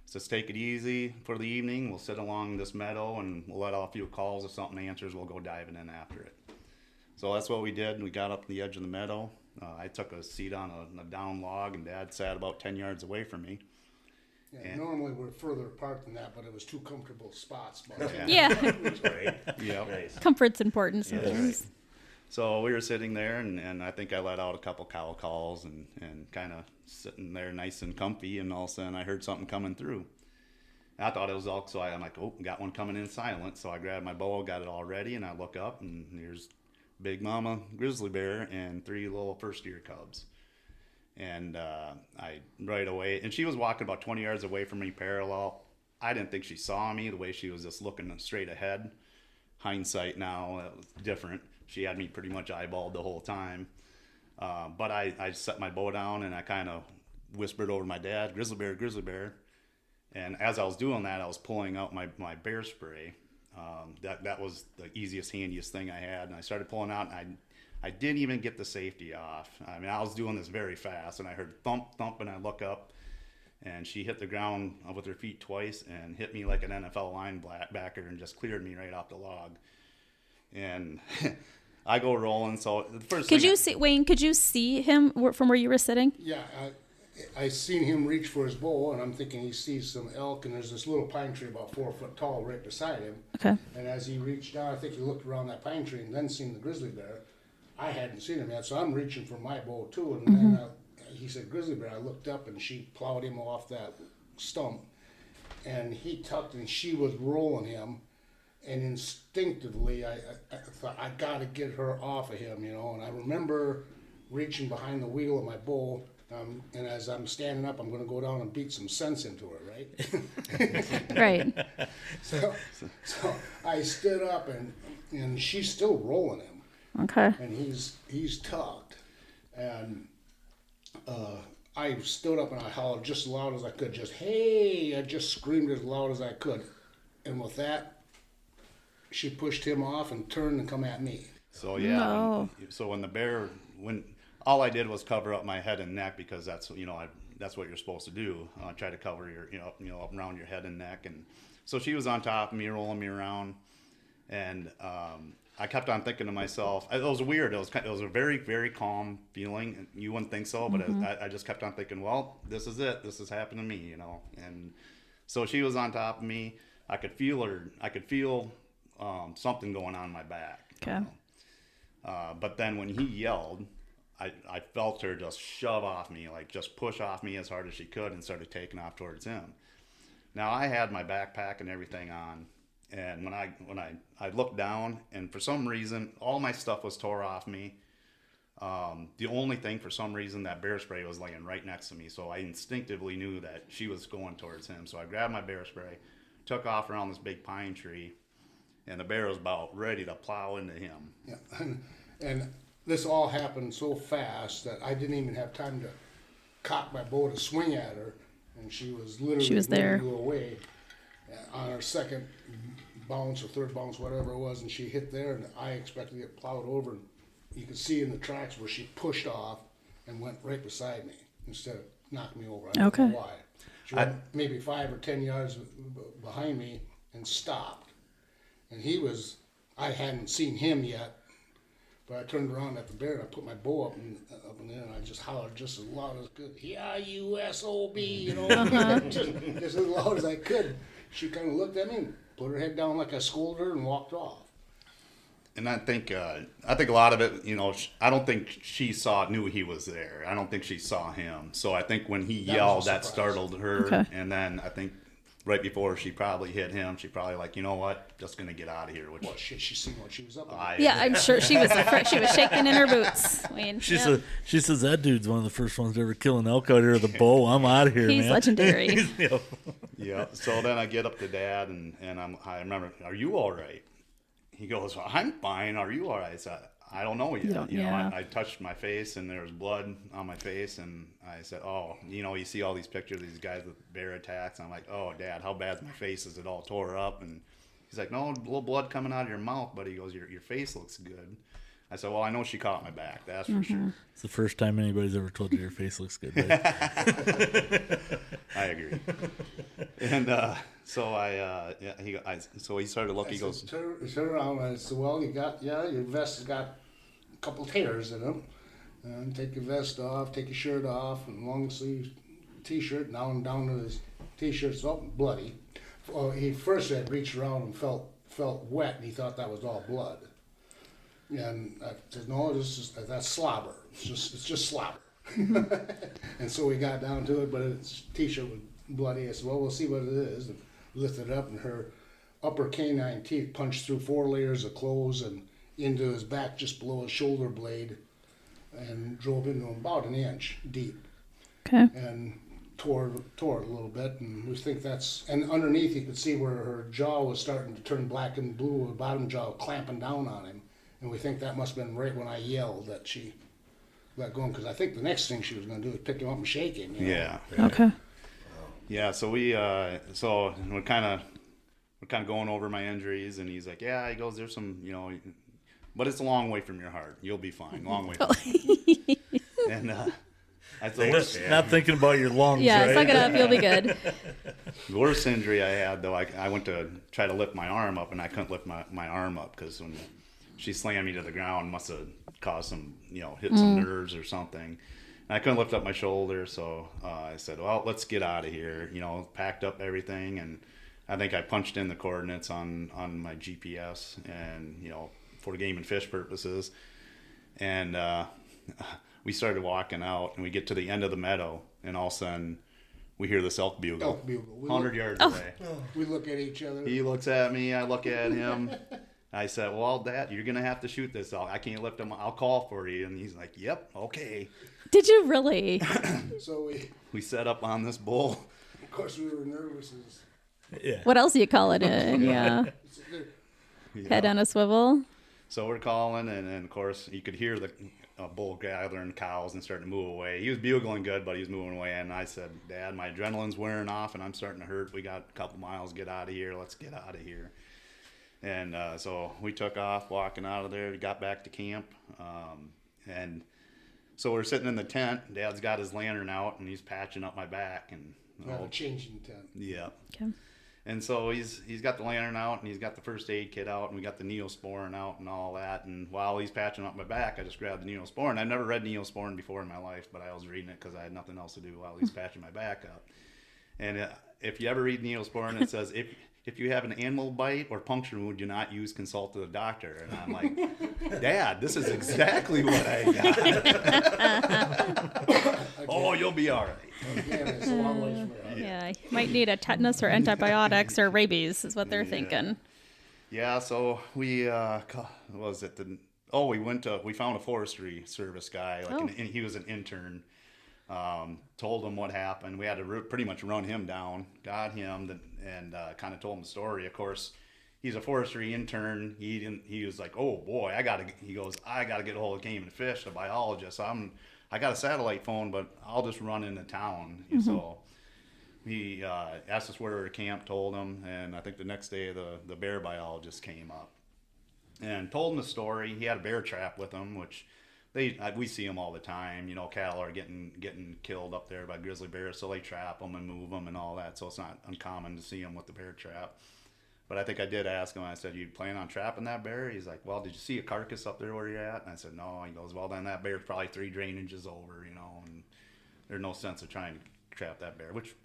So let's take it easy for the evening. We'll sit along this meadow, and we'll let off a few calls. If something answers, we'll go diving in after it. So that's what we did. We got up to the edge of the meadow. I took a seat on a down log, and Dad sat about 10 yards away from me. Yeah, normally we're further apart than that, but it was 2 comfortable spots. Yeah. Right. Yeah. Comfort's important sometimes. Right. So we were sitting there, and I think I let out a couple cow calls and kind of sitting there nice and comfy, and all of a sudden I heard something coming through. I thought it was elk, so I'm like, oh, got one coming in silent. So I grabbed my bow, got it all ready, and I look up, and here's Big Mama grizzly bear and 3 little first year cubs. And I right away, and she was walking about 20 yards away from me parallel. I didn't think she saw me, the way she was just looking straight ahead. Hindsight now, it was different. She had me pretty much eyeballed the whole time. But I set my bow down, and I kind of whispered over my dad, grizzly bear, grizzly bear. And as I was doing that, I was pulling out my bear spray. That was the easiest, handiest thing I had. And I started pulling out, and I didn't even get the safety off. I mean, I was doing this very fast, and I heard thump, thump, and I look up, and she hit the ground with her feet twice and hit me like an NFL linebacker and just cleared me right off the log. And I go rolling. So the first Could thing you see, Wayne, could you see him from where you were sitting? Yeah, I seen him reach for his bow, and I'm thinking he sees some elk, and there's this little pine tree about 4 foot tall right beside him. Okay. And as he reached down, I think he looked around that pine tree and then seen the grizzly bear. I hadn't seen him yet, so I'm reaching for my bow too. And then he said grizzly bear. I looked up, and she plowed him off that stump, and he tucked, and she was rolling him. And instinctively, I thought, I got to get her off of him, And I remember reaching behind the wheel of my bow. And as I'm standing up, I'm going to go down and beat some sense into her, right? Right. So I stood up, and she's still rolling him, Okay. and he's tucked, and I stood up and I hollered just as loud as I could, just hey! I just screamed as loud as I could, and with that, she pushed him off and turned and come at me. So yeah, No. when the bear, all I did was cover up my head and neck, because that's that's what you're supposed to do. Try to cover your up around your head and neck. And so she was on top of me, rolling me around, and I kept on thinking to myself, it was weird. It was a very, very calm feeling. You wouldn't think so, but I just kept on thinking, well, this is it. This has happened to me, And so she was on top of me. I could feel her. I could feel something going on my back. Okay. But then when he yelled, I felt her just shove off me, like just push off me as hard as she could, and started taking off towards him. Now I had my backpack and everything on, and when I looked down, and for some reason all my stuff was tore off me. The only thing, for some reason, that bear spray was laying right next to me, so I instinctively knew that she was going towards him. So I grabbed my bear spray, took off around this big pine tree, and the bear was about ready to plow into him. Yeah, and this all happened so fast that I didn't even have time to cock my bow to swing at her, and she was literally there. blew away on her second bounce or third bounce, whatever it was, and she hit there, and I expected to get plowed over. And you could see in the tracks where she pushed off and went right beside me instead of knocking me over. I don't know why. She went maybe 5 or 10 yards behind me and stopped. And I hadn't seen him yet, but I turned around at the bear and I put my bow up in there, and I just hollered just as loud as I could, yeah, you SOB, just as loud as I could. She kind of looked at me and put her head down like I scolded her and walked off. And I think a lot of it, I don't think she knew he was there. I don't think she saw him. So I think when he yelled, that startled her. Okay. And then I think right before she probably hit him, she probably like, you know what, just gonna get out of here. Well, she seen what she was up to. Yeah, I'm sure she was afraid. She was shaking in her boots. Wayne. She says that dude's one of the first ones to ever kill an elk out here with a bow. I'm out of here, He's man. legendary. Yeah. So then I get up to Dad, and I remember, are you all right? He goes, well, I'm fine. Are you all right? I said, I don't know yet. I touched my face, and there was blood on my face, and I said, oh, you see all these pictures of these guys with bear attacks. And I'm like, oh, Dad, how bad's my face? Is it all tore up? And he's like, no, a little blood coming out of your mouth. But he goes, your face looks good. I said, well, I know she caught my back. That's for sure. It's the first time anybody's ever told you your face looks good. Right? I agree. And so he started looking. He goes, turn around. I said, well, your vest has got a couple tears in them. And take your vest off, take your shirt off, and long sleeve T-shirt down to his T-shirt's up bloody. Well, he first had reached around and felt wet, and he thought that was all blood. And I said, no, that's slobber. It's just slobber. And so we got down to it, but his T-shirt was bloody. I said, well, we'll see what it is. And lifted up, and her upper canine teeth punched through 4 layers of clothes and into his back just below his shoulder blade, and drove into him about 1 inch deep. Okay. And tore it a little bit, and we think and underneath you could see where her jaw was starting to turn black and blue, the bottom jaw clamping down on him, and we think that must have been right when I yelled that she let go, because I think the next thing she was going to do was pick him up and shake him. You know? Yeah. Okay. Yeah, so we're kind of going over my injuries, and he's like, yeah, he goes, there's some, but it's a long way from your heart. You'll be fine. Long way from And I said, Not thinking about your lungs, Yeah, right? suck it up. You'll be good. the worst injury I had, though, I went to try to lift my arm up, and I couldn't lift my arm up because when she slammed me to the ground, must have caused some, hit some nerves or something. And I couldn't lift up my shoulder, so I said, well, let's get out of here. Packed up everything, and I think I punched in the coordinates on my GPS and, for game and fish purposes. And we started walking out, and we get to the end of the meadow, and all of a sudden we hear this elk bugle. 100 yards away. We look at each other. He looks at me, I look at him. I said, well, Dad, you're going to have to shoot this elk. I can't lift him. I'll call for you. And he's like, yep, okay. Did you really? So we set up on this bull. of course, we were nervous Yeah. What else do you call it in? Yeah. Head on a swivel. So we're calling, and of course, you could hear the bull gathering cows and starting to move away. He was bugling good, but he was moving away. And I said, Dad, my adrenaline's wearing off, and I'm starting to hurt. We got a couple miles. Get out of here. Let's get out of here. And so we took off, walking out of there. We got back to camp. And so we're sitting in the tent. Dad's got his lantern out, and he's patching up my back. And a changing tent. Yeah. Okay. And so he's got the lantern out, and he's got the first aid kit out, and we got the Neosporin out and all that. And while he's patching up my back, I just grabbed the Neosporin. I've never read Neosporin before in my life, but I was reading it because I had nothing else to do while he's patching my back up. And if you ever read Neosporin, it says, if you have an animal bite or puncture wound, do not consult the doctor. And I'm like, Dad, this is exactly what I got. Oh, you'll be all right. Again, it's a long way from here. Yeah. You might need a tetanus or antibiotics or rabies is what they're thinking. Yeah, so we, we found a forestry service guy, and he was an intern. Told him what happened. We had to pretty much run him down, got him, and kind of told him the story. Of course, he's a forestry intern. He was like, oh boy, I gotta get a hold of Game and Fish, the biologist. I got a satellite phone, but I'll just run into town. Mm-hmm. So he asked us where we were camped, told him, and I think the next day the bear biologist came up and told him the story. He had a bear trap with him, which we see them all the time. Cattle are getting killed up there by grizzly bears, so they trap them and move them and all that. So it's not uncommon to see them with the bear trap. But I think I did ask him. I said, "You plan on trapping that bear?" He's like, "Well, did you see a carcass up there where you're at?" And I said, "No." He goes, "Well, then that bear's probably 3 drainages over, and there's no sense of trying to trap that bear." Which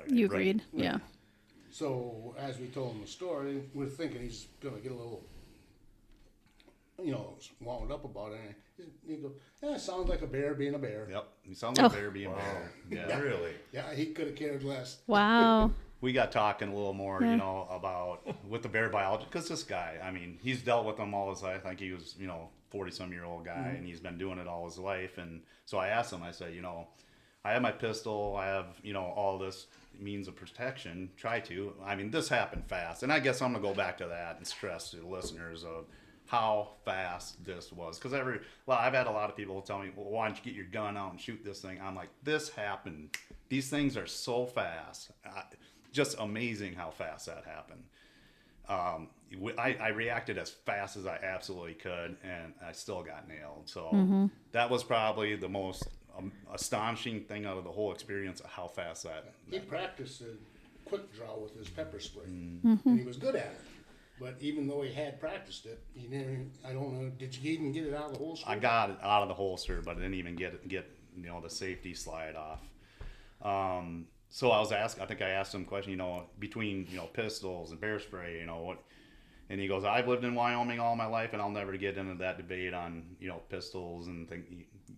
you agreed, right? Yeah. So as we told him the story, we're thinking he's gonna get a little, wound up about it. And he goes, "Yeah, it sounds like a bear being a bear." Yep, he sounds like a bear being a bear. Yeah, really. Yeah, he could have cared less. Wow. We got talking a little more, about with the bear biologist, because this guy, he's dealt with them all his life. I think he was, 40-some-year-old guy, and he's been doing it all his life. And so I asked him, I said, I have my pistol, I have, all this means of protection, try to. This happened fast. And I guess I'm going to go back to that and stress to the listeners of how fast this was. Because I've had a lot of people tell me, well, why don't you get your gun out and shoot this thing? I'm like, this happened. These things are so fast. Just amazing how fast that happened. I reacted as fast as I absolutely could, and I still got nailed. So that was probably the most astonishing thing out of the whole experience of how fast that. He practiced a quick draw with his pepper spray, and he was good at it. But even though he had practiced it, he never. I don't know. Did you even get it out of the holster? I got it out of the holster, but I didn't even get the safety slide off. So I think I asked him a question, between, pistols and bear spray, what, and he goes, I've lived in Wyoming all my life, and I'll never get into that debate on, pistols and things.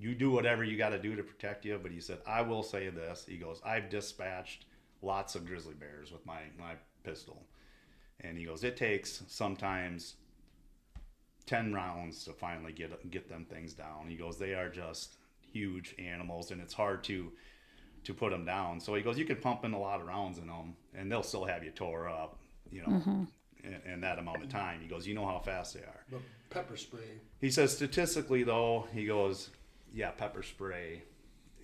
You do whatever you got to do to protect you. But he said, I will say this. He goes, I've dispatched lots of grizzly bears with my pistol. And he goes, it takes sometimes 10 rounds to finally get them things down. He goes, they are just huge animals, and it's hard to put them down. So he goes, you could pump in a lot of rounds in them, and they'll still have you tore up, in that amount of time. He goes, you know how fast they are. But pepper spray. He says, statistically, though, he goes, yeah, pepper spray,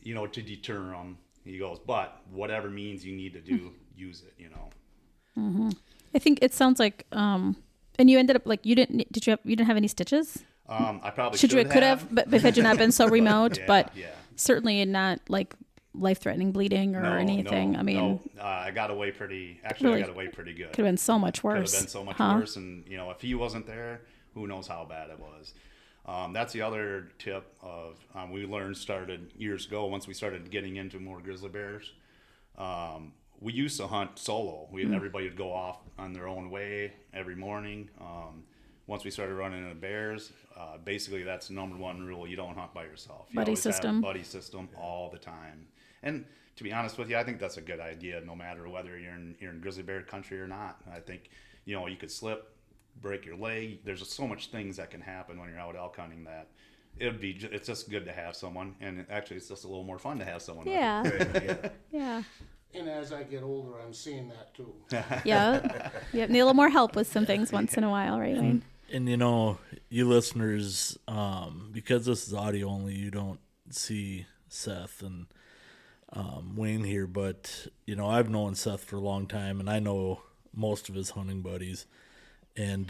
to deter them. He goes, but whatever means you need to do, use it, I think it sounds like, and you ended up like you didn't have any stitches? I probably could have, but had you not been so remote, but yeah. certainly not like life-threatening bleeding or anything. No, I mean, I got away pretty good. Could have been so much worse. Could have been so much worse, and if he wasn't there, who knows how bad it was. That's the other tip of we started years ago once we started getting into more grizzly bears. We used to hunt solo. Everybody would go off on their own way every morning. Once we started running into bears, basically that's the number one rule: you don't hunt by yourself. You buddy system. Have a buddy system all the time. And to be honest with you, I think that's a good idea, no matter whether you're in grizzly bear country or not. I think you could slip, break your leg. There's so much things that can happen when you're out elk hunting that it's just good to have someone, and actually it's just a little more fun to have someone. Yeah. Yeah. And as I get older, I'm seeing that too. Yeah. Need a little more help with some things once in a while, right, Wayne? And you listeners, because this is audio only, you don't see Seth and Wayne here, but I've known Seth for a long time, and I know most of his hunting buddies, and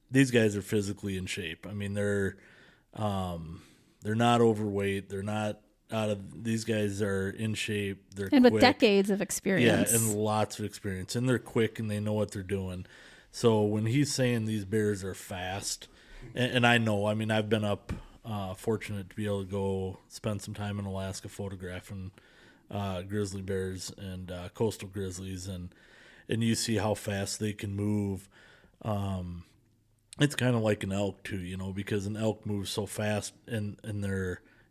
these guys are physically in shape. I mean, they're not overweight. They're not these guys are in shape. They're and quick. With decades of experience. Yeah, and lots of experience, and they're quick and they know what they're doing. So when he's saying these bears are fast, and I know, I mean, I've been up, fortunate to be able to go spend some time in Alaska photographing grizzly bears and coastal grizzlies, and you see how fast they can move. It's kind of like an elk too, because an elk moves so fast, and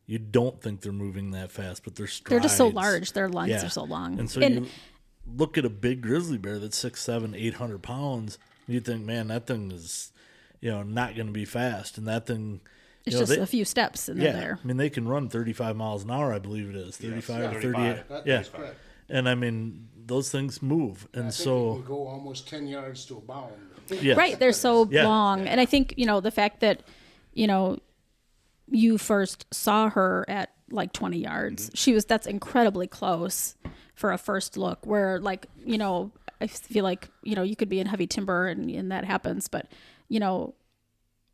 you don't think they're moving that fast, but their strides. They're just so large. Their lungs are so long. And so you look at a big grizzly bear that's 600, 700, 800 pounds, and you think, man, that thing is, not going to be fast. And that thing, it's just a few steps and they're there. I mean, they can run 35 miles an hour, I believe it is. 35 or 38. That's correct. And I mean, those things move. And I think you can go almost 10 yards to a bound. Yes. Right. They're so long. And I think, the fact that, you first saw her at like 20 yards. That's incredibly close for a first look where I feel like, you could be in heavy timber and that happens. But,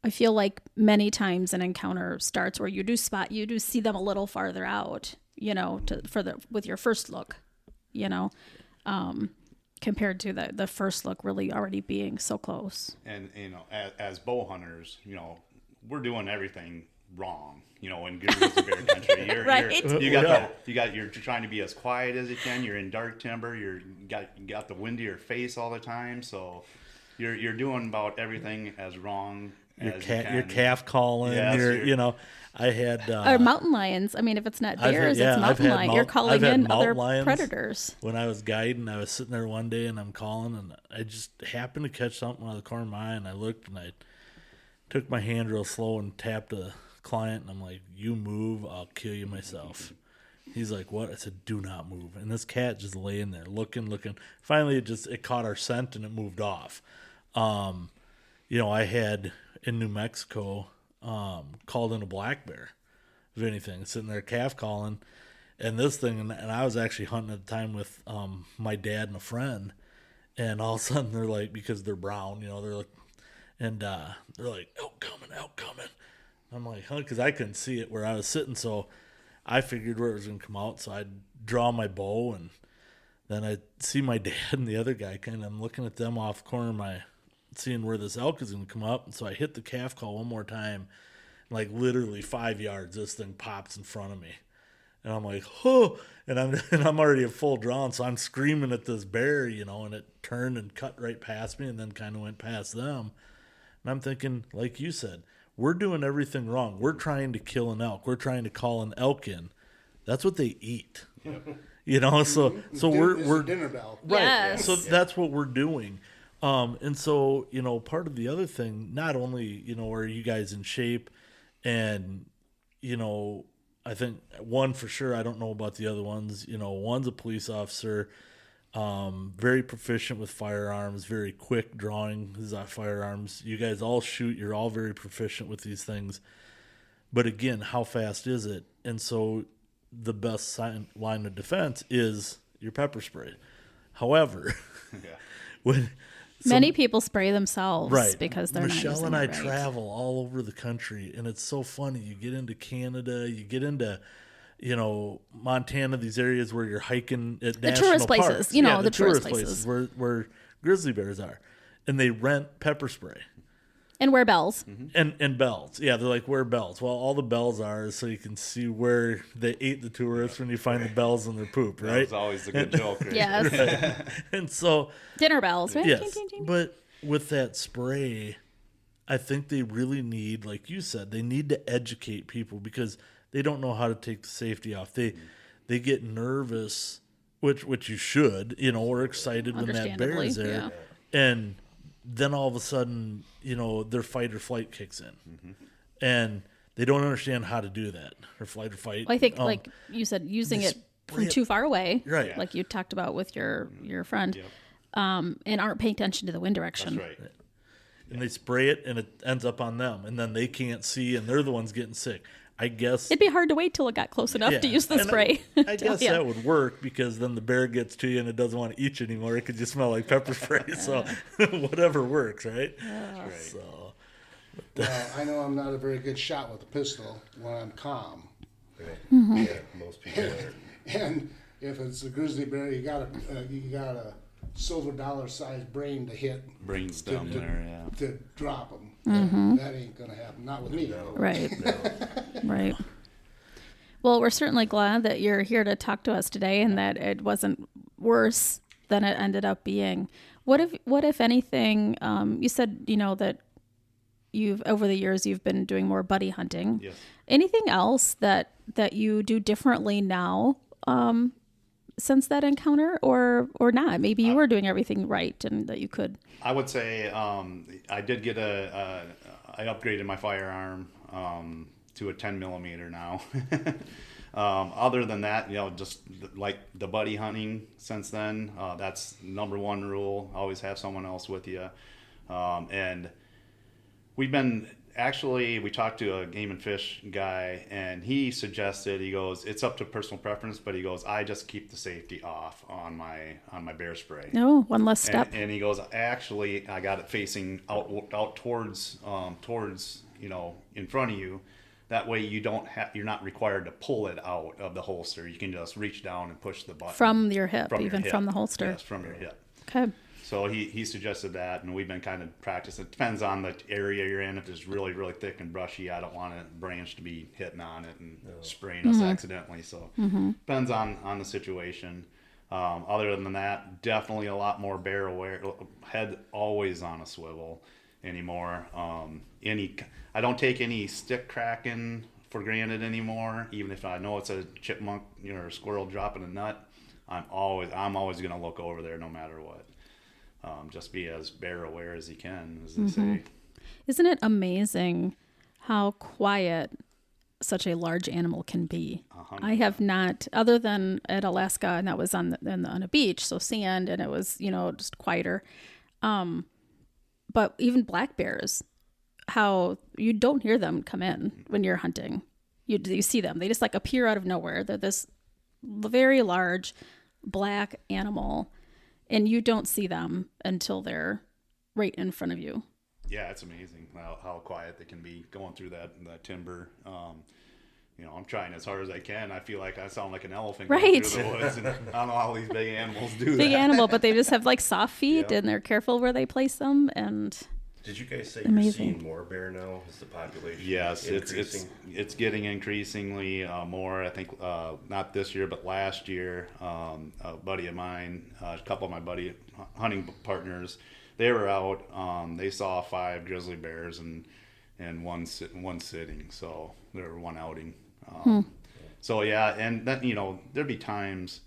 I feel like many times an encounter starts where you do see them a little farther out, with your first look, compared to the first look really already being so close. And, as bow hunters, we're doing everything wrong, in grizzly bear country. You're trying to be as quiet as you can. You're in dark timber. You got the wind to your face all the time. So you're doing about everything as wrong as you can. Your calf calling. Yes, I had or mountain lions. I mean, if it's not bears, it's mountain lions. You're calling in other predators. When I was guiding, I was sitting there one day and I'm calling, and I just happened to catch something out of the corner of my eye, and I looked and I took my hand real slow and tapped a client, and I'm like, you move, I'll kill you myself. He's like, what? I said, do not move. And this cat just laying there looking. Finally, it caught our scent and it moved off. I had in New Mexico called in a black bear, if anything, sitting there calf calling, and this thing, and I was actually hunting at the time with my dad and a friend, and all of a sudden they're like, because they're brown, they're like, and they're like, elk coming. I'm like, huh? Because I couldn't see it where I was sitting, so I figured where it was going to come out, so I'd draw my bow, and then I see my dad and the other guy, I'm looking at them off the corner of my, seeing where this elk is going to come up, and so I hit the calf call one more time, like literally 5 yards, this thing pops in front of me, and I'm like, oh, and I'm already at full drawn, so I'm screaming at this bear, and it turned and cut right past me, and then kind of went past them, and I'm thinking, like you said, we're doing everything wrong. We're trying to kill an elk. We're trying to call an elk in. That's what they eat. Yep. You know, so It's we're a dinner bell. right. Yes. So that's what we're doing. And so, you know, part of the other thing, not only, you know, are you guys in shape, and, you know, I think one for sure, I don't know about the other ones, you know, one's a police officer, very proficient with firearms, very quick drawing his firearms. You guys all shoot, you're all very proficient with these things. But again, how fast is it? And so the best line of defense is your pepper spray. However, when Many people spray themselves right, because they're Michelle not using and I it right. travel all over the country, and it's so funny. You get into Canada, you get into, you know, Montana, these areas where you're hiking at The national tourist places, parks. you know, Yeah, the tourist places. where grizzly bears are, and they rent pepper spray. And wear bells. And bells. Yeah, they're like, where bells? Well, all the bells are is so you can see where they ate the tourists when you find the bells in their poop, right? That's always a good joke. Right? Yes. And so, Dinner bells, right? yes. Ting, ting, ting. But with that spray, I think they really need, like you said, they need to educate people because they don't know how to take the safety off. They get nervous, which you should, you know, or excited when that bear is there. Yeah. And then all of a sudden, you know, their fight or flight kicks in. And they don't understand how to do that, or flight or fight. Well, I think, like you said, using it from too far away, Right. like you talked about with your friend, Yep. and aren't paying attention to the wind direction. That's right. And they spray it, and it ends up on them. And then they can't see, and they're the ones getting sick. I guess It'd be hard to wait till it got close enough to use the And spray. I guess that would work because then the bear gets to you and it doesn't want to eat you anymore. It could just smell like pepper spray. So whatever works, right? Right. So Well, I know I'm not a very good shot with a pistol when I'm calm. Yeah, most people are. And if it's a grizzly bear, you got a silver dollar sized brain to hit Brainstem there, yeah. to drop them. That ain't gonna happen. Not with me. Right. Right. Well, we're certainly glad that you're here to talk to us today and that it wasn't worse than it ended up being. What if anything, you said, you know, that over the years you've been doing more buddy hunting. Yes. Anything else that you do differently now, since that encounter, or not? Maybe you were doing everything right and that you could. I would say I did get I upgraded my firearm to a 10 millimeter now. Other than that, you know, just like the buddy hunting since then, that's number one rule. Always have someone else with you. And we talked to a game and fish guy, and he suggested, he goes, it's up to personal preference, but he goes, I just keep the safety off on my bear spray. No, one less step. And he goes, actually, I got it facing out towards, you know, in front of you. That way you're not required to pull it out of the holster. You can just reach down and push the button. From your hip, From your even hip. from the holster. Yes, from your hip. Okay. So he suggested that, and we've been kind of practicing. It depends on the area you're in. If it's really, really thick and brushy, I don't want a branch to be hitting on it and spraying us accidentally. So depends on the situation. Other than that, definitely a lot more bear aware. Head always on a swivel anymore. I don't take any stick cracking for granted anymore. Even if I know it's a chipmunk, you know, or a squirrel dropping a nut, I'm always going to look over there no matter what. Just be as bear aware as you can, as they say. Isn't it amazing how quiet such a large animal can be? 100%. I have not, other than at Alaska, and that was on a beach, so sand, and it was, you know, just quieter. But even black bears, how you don't hear them come in when you're hunting. You see them. They just like appear out of nowhere. They're this very large black animal, and you don't see them until they're right in front of you. Yeah, it's amazing how quiet they can be going through that timber. You know, I'm trying as hard as I can. I feel like I sound like an elephant going Right. through the woods, and I don't know how these big animals do that. Big animal, but they just have like soft feet, Yeah. and they're careful where they place them. And Did you guys say Amazing. you're seeing more bear now? Is the population Yes, increasing? it's getting increasingly more. I think not this year, but last year, a buddy of mine, a couple of my hunting partners, they were out. They saw 5 grizzly bears in one sitting. So there were one outing. So yeah, and then, you know, there'd be times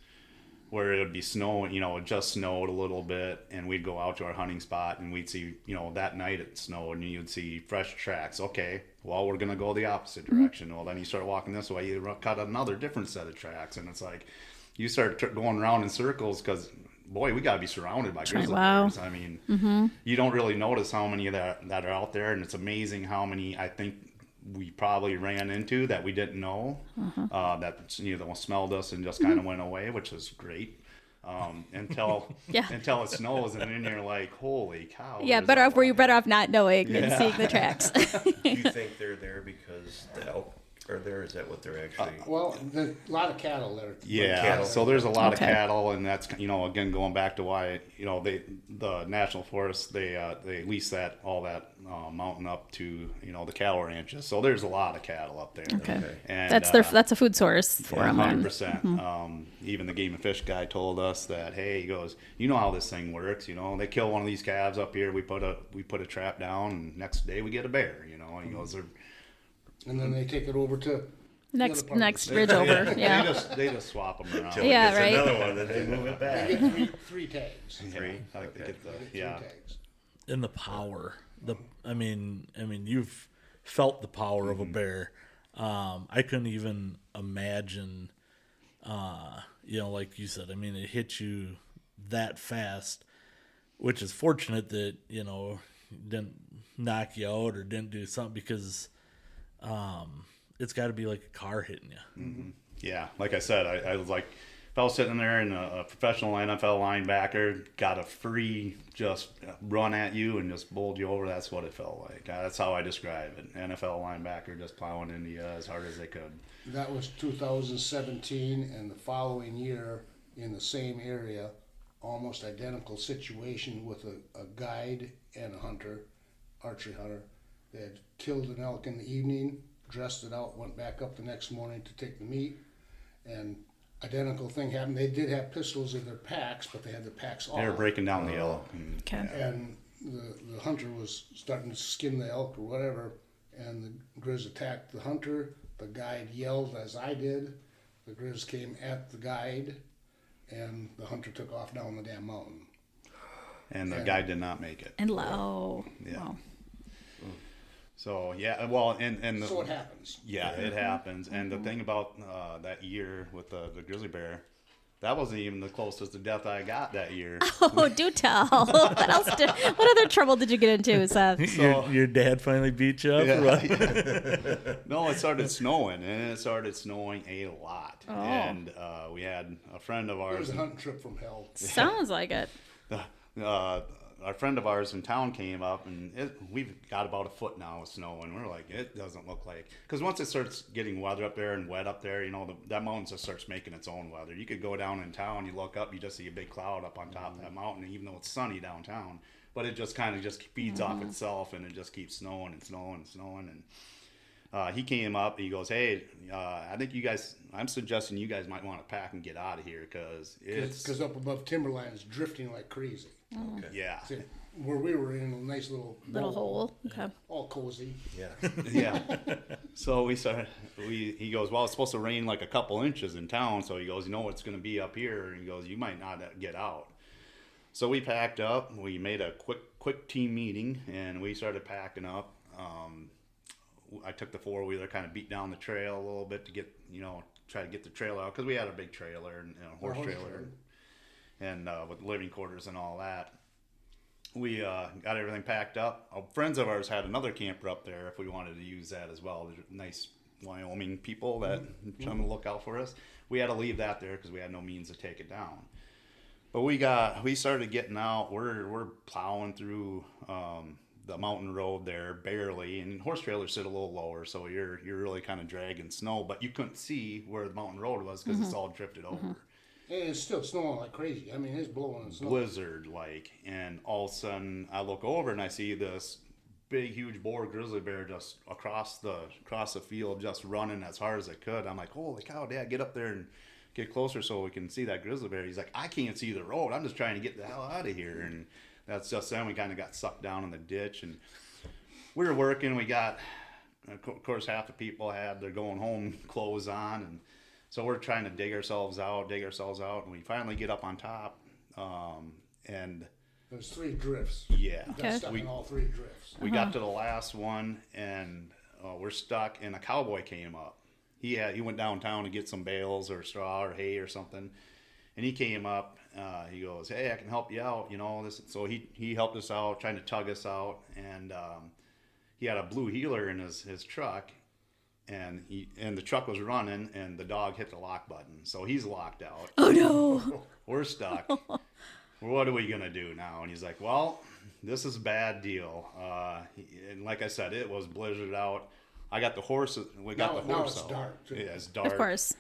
where it would be snowing, it just snowed a little bit, and we'd go out to our hunting spot, and we'd see, that night it snowed, and you'd see fresh tracks. Okay, well, we're going to go the opposite direction. Well, then you start walking this way, you cut another different set of tracks, and it's like you start going around in circles because, boy, we got to be surrounded by grizzly bears. I mean, you don't really notice how many of that are out there, and it's amazing how many I think we probably ran into that we didn't know, that smelled us and just kind of went away, which is great. Until it snows, and then you're like, holy cow. Yeah, were you better off not knowing and seeing the tracks? Do you think they're there because the elk are there? Is that what they're actually? Well, there's a lot of cattle there. Yeah, cattle. so there's a lot of cattle, and that's again going back to why the National Forest they lease all that mountain up to the cattle ranches. So there's a lot of cattle up there. Okay, and that's a food source for them. 100%. Even the game and fish guy told us that. Hey, he goes, how this thing works. They kill one of these calves up here. We put a trap down, and next day we get a bear. And he goes, and then they take it over to next ridge over. Yeah, they just swap them around. Yeah, right. Another one that they move it back. They get three tags. Three. I like to get the Three tags. And the power, I mean, you've felt the power of a bear. I couldn't even imagine, like you said. I mean, it hit you that fast, which is fortunate that didn't knock you out or didn't do something, because it's got to be like a car hitting you. Mm-hmm. Yeah, like I said, I was like, if I was sitting there and a professional NFL linebacker got a free just run at you and just bowled you over, that's what it felt like. That's how I describe it. NFL linebacker just plowing into you as hard as they could. That was 2017, and the following year in the same area, almost identical situation with a guide and a hunter, archery hunter. They had killed an elk in the evening, dressed it out, went back up the next morning to take the meat, and identical thing happened. They did have pistols in their packs, but they had the packs off. They were breaking down the elk. And the hunter was starting to skin the elk or whatever, and the Grizz attacked the hunter. The guide yelled as I did. The Grizz came at the guide, and the hunter took off down the damn mountain. And the guide did not make it. And low. Yeah. Wow. So yeah, well, and So it happens. Yeah, it happens. And the thing about that year with the grizzly bear, that wasn't even the closest to death I got that year. Oh, do tell. What other trouble did you get into, Seth? So, your dad finally beat you up? Yeah, or what? yeah. No, it started snowing, and it started snowing a lot. Oh. And we had a friend of It ours. was a hunting trip from hell. Sounds like it. Our friend of ours in town came up, and we've got about a foot now of snow, and we're like, it doesn't look like, because once it starts getting weather up there and wet up there, that mountain just starts making its own weather. You could go down in town, you look up, you just see a big cloud up on top of that mountain, even though it's sunny downtown, but it just kind of just feeds off itself, and it just keeps snowing and snowing and snowing. And he came up, he goes, hey, I think I'm suggesting you guys might want to pack and get out of here, because up above timberline is drifting like crazy. Okay. yeah. See, where we were in a nice little hole. Okay. all cozy. Yeah. Yeah. So he goes, well, it's supposed to rain like a couple inches in town. So he goes, it's going to be up here. And he goes, you might not get out. So we packed up. We made a quick team meeting, and we started packing up. I took the four-wheeler, kind of beat down the trail a little bit to get, try to get the trail out, because we had a big trailer and a horse trailer. And with living quarters and all that. We got everything packed up. Friends of ours had another camper up there if we wanted to use that as well. There's nice Wyoming people that trying to look out for us. We had to leave that there because we had no means to take it down. But we started getting out. We're plowing through the mountain road there barely, and horse trailers sit a little lower, so you're really kind of dragging snow. But you couldn't see where the mountain road was because it's all drifted over. And it's still snowing like crazy. I mean, it's blowing and snowing. Blizzard like, and all of a sudden I look over and I see this big huge boar grizzly bear just across the field, just running as hard as it could. I'm like, holy cow, Dad, get up there and get closer so we can see that grizzly bear. He's like, I can't see the road, I'm just trying to get the hell out of here. And that's just then we kind of got sucked down in the ditch, and we were working. We got, of course, half the people had their going home clothes on, and So we're trying to dig ourselves out, and we finally get up on top. And There's 3 drifts. yeah, Got stuck in all 3 drifts. we got to the last one, and we're stuck, and a cowboy came up. He went downtown to get some bales or straw or hay or something, and he came up. He goes, "Hey, I can help you out, this." So he helped us out, trying to tug us out, and he had a blue heeler in his truck, and the truck was running, and the dog hit the lock button, so he's locked out. Oh no! We're stuck. What are we gonna do now? And he's like, "Well, this is a bad deal." And like I said, it was blizzard out. I got the horse. We got the horse it's out. dark, too. Yeah, it's dark. Of course.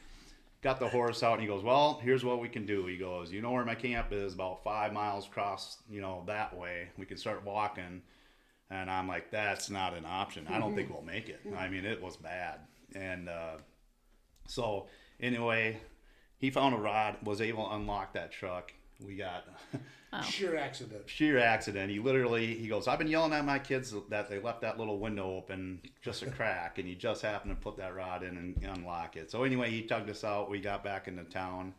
Got the horse out, and he goes, "Well, here's what we can do." He goes, "You know where my camp is? About 5 miles across, that way. We can start walking." And I'm like, "That's not an option. I don't think we'll make it." I mean, it was bad. And so anyway, he found a rod, was able to unlock that truck. We got Sheer accident. He goes, "I've been yelling at my kids that they left that little window open, just a crack," and he just happened to put that rod in and unlock it. So anyway, he tugged us out. We got back into town,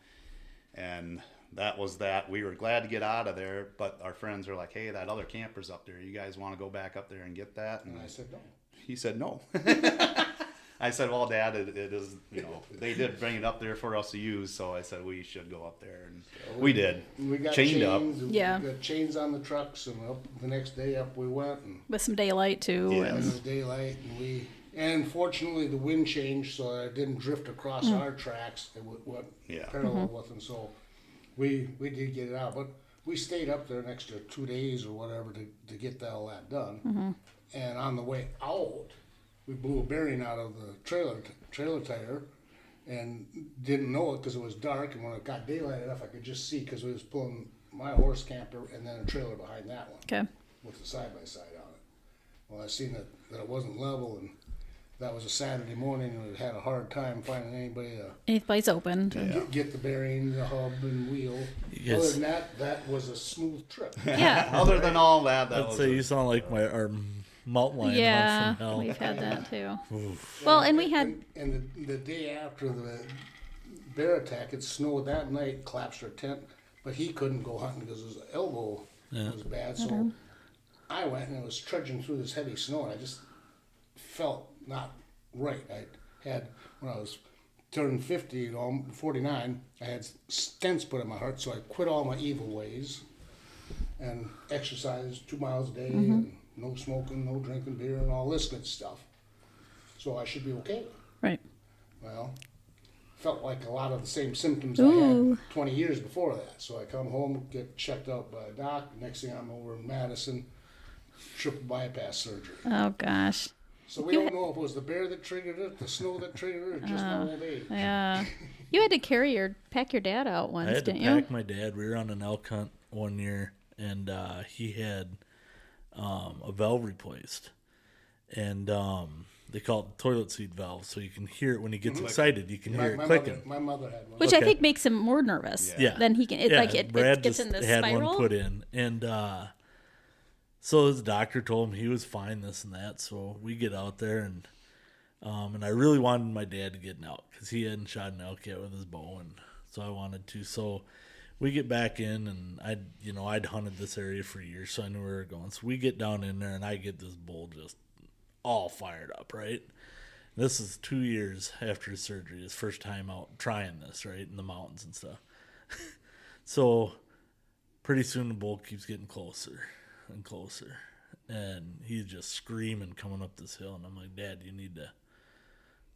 and that was that. We were glad to get out of there, but our friends were like, "Hey, that other camper's up there. You guys want to go back up there and get that?" And I said no. He said no. I said, "Well, Dad, it is, they did bring it up there for us to use," so I said we should go up there, and we did. We got Chained up. Yeah. We got chains on the trucks, and up the next day up we went, and With some daylight too. Yeah. in And the daylight, and fortunately the wind changed, so I didn't drift across our tracks. It went Yeah. parallel with them, so we did get it out. But we stayed up there an extra 2 days or whatever to get all that done. And on the way out, we blew a bearing out of the trailer tire, and didn't know it because it was dark. And when it got daylight enough, I could just see because we was pulling my horse camper and then a trailer behind that one okay. with the side by side on it. Well, I seen that it wasn't level, and that was a Saturday morning, and we had a hard time finding anybody to Anybody's open. get the bearing, the hub, and wheel. Yes. Other than that was a smooth trip. Yeah. Other than all that, I'd was say you sound like our mountain lion Yeah, hunt from hell. we've had that too. Well, and we had And the day after the bear attack, it snowed that night, collapsed our tent, but he couldn't go hunting because his elbow was bad. So I went, and I was trudging through this heavy snow, and I just felt not right. I had, when I was turning 50, 49, I had stents put in my heart, so I quit all my evil ways and exercised 2 miles a day, and no smoking, no drinking beer, and all this good stuff. So I should be okay. right. Well, felt like a lot of the same symptoms I Ooh. had 20 years before that. So I come home, get checked out by a doc. Next thing I'm over in Madison, triple bypass surgery. Oh gosh. So we don't know if it was the bear that triggered it, the snow that triggered it, or just my old age. Yeah. You had to pack your dad out once, I had to didn't pack you? my dad. We were on an elk hunt one year, and he had a valve replaced, and they call it the toilet seat valve, so you can hear it when he gets excited. You can hear it clicking. My mother had one. Which I Okay. think makes him more nervous. Yeah. Then he can it Brad gets just in the had spiral. one put in, and so his doctor told him he was fine, this and that. So we get out there, and I really wanted my dad to get an elk because he hadn't shot an elk yet with his bow, and so I wanted to. So we get back in, and I'd hunted this area for years, so I knew where we were going. So we get down in there, and I get this bull just all fired up, right? This is 2 years after his surgery, his first time out trying this, right, in the mountains and stuff. So pretty soon the bull keeps getting closer and closer, and he's just screaming coming up this hill, and I'm like, Dad, you need to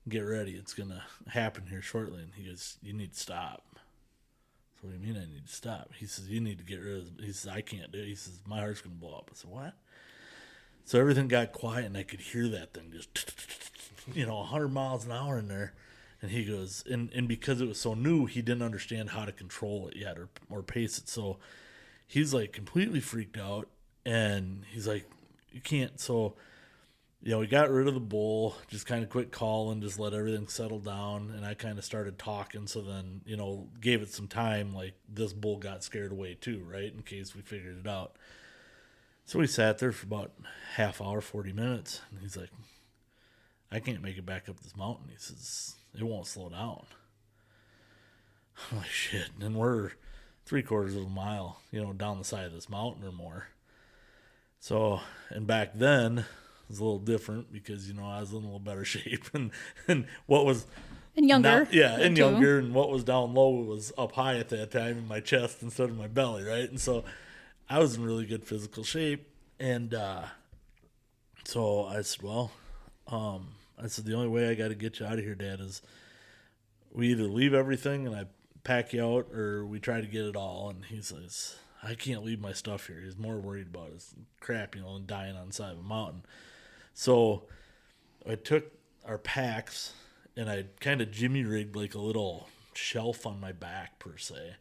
get ready. It's going to happen here shortly. And he goes, you need to stop. So what do you mean I need to stop? He says, you need to get rid of it. He says, I can't do it. He says, my heart's going to blow up. I said, what? So everything got quiet, and I could hear that thing just, 100 miles an hour in there. And he goes, and because it was so new, he didn't understand how to control it yet or pace it. So he's like completely freaked out, and he's like, you can't. So, we got rid of the bull, just kind of quit calling, just let everything settle down. And I kind of started talking. So then, gave it some time. Like this bull got scared away too, right? In case we figured it out. So we sat there for about half hour, 40 minutes. And he's like, I can't make it back up this mountain. He says, it won't slow down. I'm like, shit. And we're 3/4 of a mile, down the side of this mountain or more. So, and back then, it was a little different because, I was in a little better shape. And what was... And younger. Younger. And what was down low was up high at that time in my chest instead of my belly, right? And so I was in really good physical shape. And so I said, the only way I got to get you out of here, Dad, is we either leave everything and I pack you out or we try to get it all. And he says, I can't leave my stuff here. He's more worried about his crap, and dying on the side of a mountain. So I took our packs and I kind of jimmy rigged like a little shelf on my back per se.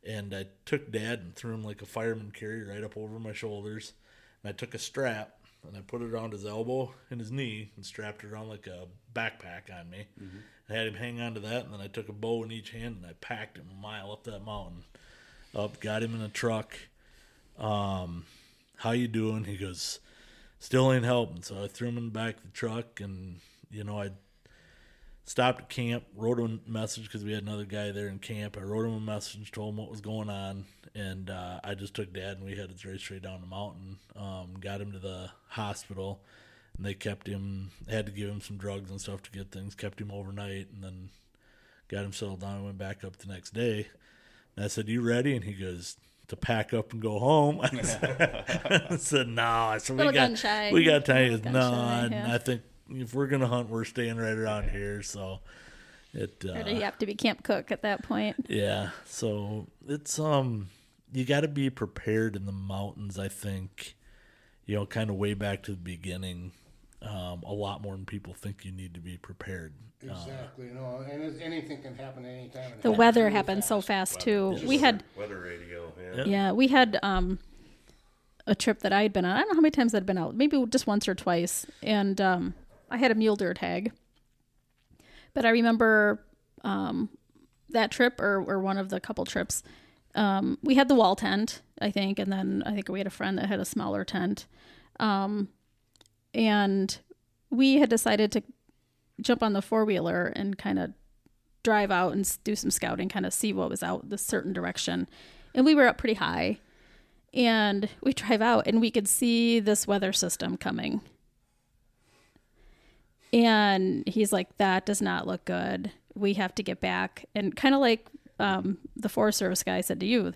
And I took Dad and threw him like a fireman carry right up over my shoulders. And I took a strap and I put it around his elbow and his knee and strapped it around like a backpack on me. Mm-hmm. I had him hang on to that, and then I took a bow in each hand and I packed him a mile up that mountain. Got him in a truck. How you doing? He goes, still ain't helping. So I threw him in the back of the truck, and I stopped at camp, wrote him a message because we had another guy there in camp. I wrote him a message, told him what was going on, and I just took Dad and we headed right straight down the mountain. Got him to the hospital, and they kept him. Had to give him some drugs and stuff to get things. Kept him overnight, and then got him settled down. And went back up the next day. And I said, "You ready?" And he goes, "To pack up and go home." I said, "No." I said, "We got time." He goes, "No." I think if we're gonna hunt, we're staying right around here. So or do you have to be camp cook at that point? Yeah. So it's you got to be prepared in the mountains. I think, kind of way back to the beginning, a lot more than people think you need to be prepared. Exactly. And anything can happen at any time. The weather happens so fast too. We had weather radio. Yeah, we had a trip that I had been on. I don't know how many times I'd been out. Maybe just once or twice. And I had a mule deer tag. But I remember that trip or one of the couple trips. We had the wall tent, I think, and then I think we had a friend that had a smaller tent. And we had decided to jump on the four-wheeler and kind of drive out and do some scouting, kind of see what was out this certain direction. And we were up pretty high. And we drive out and we could see this weather system coming. And he's like, "That does not look good. We have to get back." And kind of like the Forest Service guy said to you,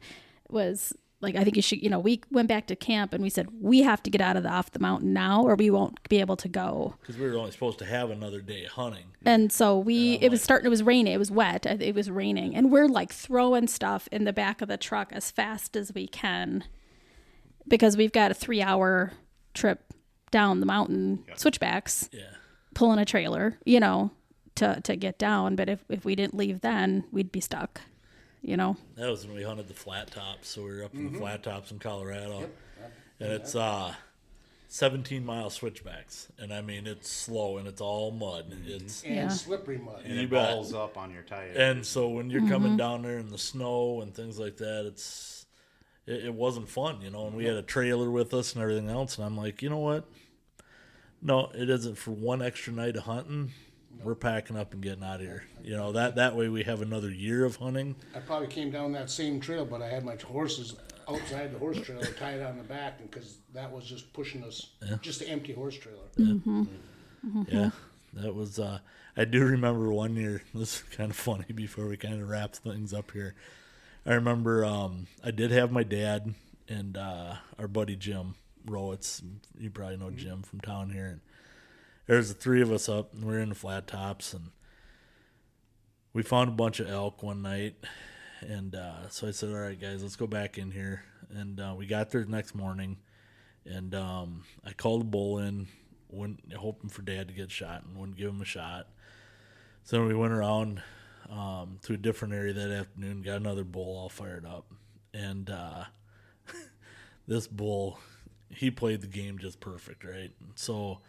was like, "I think you should," we went back to camp and we said, "We have to get off the mountain now or we won't be able to go." Because we were only supposed to have another day hunting. And so it was raining. It was wet. It was raining. And we're like throwing stuff in the back of the truck as fast as we can because we've got a 3-hour trip down the mountain, switchbacks, pulling a trailer, to get down. But if we didn't leave then, we'd be stuck. That was when we hunted the flat tops. So we were up in the flat tops in Colorado. Yep. And it's 17-mile switchbacks. And I mean, it's slow and it's all mud. It's slippery mud. And it balls up on your tires. And so when you're coming down there in the snow and things like that, it wasn't fun, and we had a trailer with us and everything else. And I'm like, you know what? No, it isn't. For one extra night of hunting, we're packing up and getting out of here. That way we have another year of hunting. I probably came down that same trail, but I had my horses outside the horse trailer tied on the back because that was just pushing us, just an empty horse trailer. Yeah, that was, I do remember one year, this is kind of funny before we kind of wrap things up here. I remember I did have my dad and our buddy Jim Rowitz. You probably know Jim from town here. And there's the three of us up, and we're in the flat tops, and we found a bunch of elk one night. And so I said, "All right, guys, let's go back in here." And we got there the next morning, and I called a bull in, hoping for Dad to get shot, and wouldn't give him a shot. So we went around to a different area that afternoon, got another bull all fired up. And this bull, he played the game just perfect, right? And so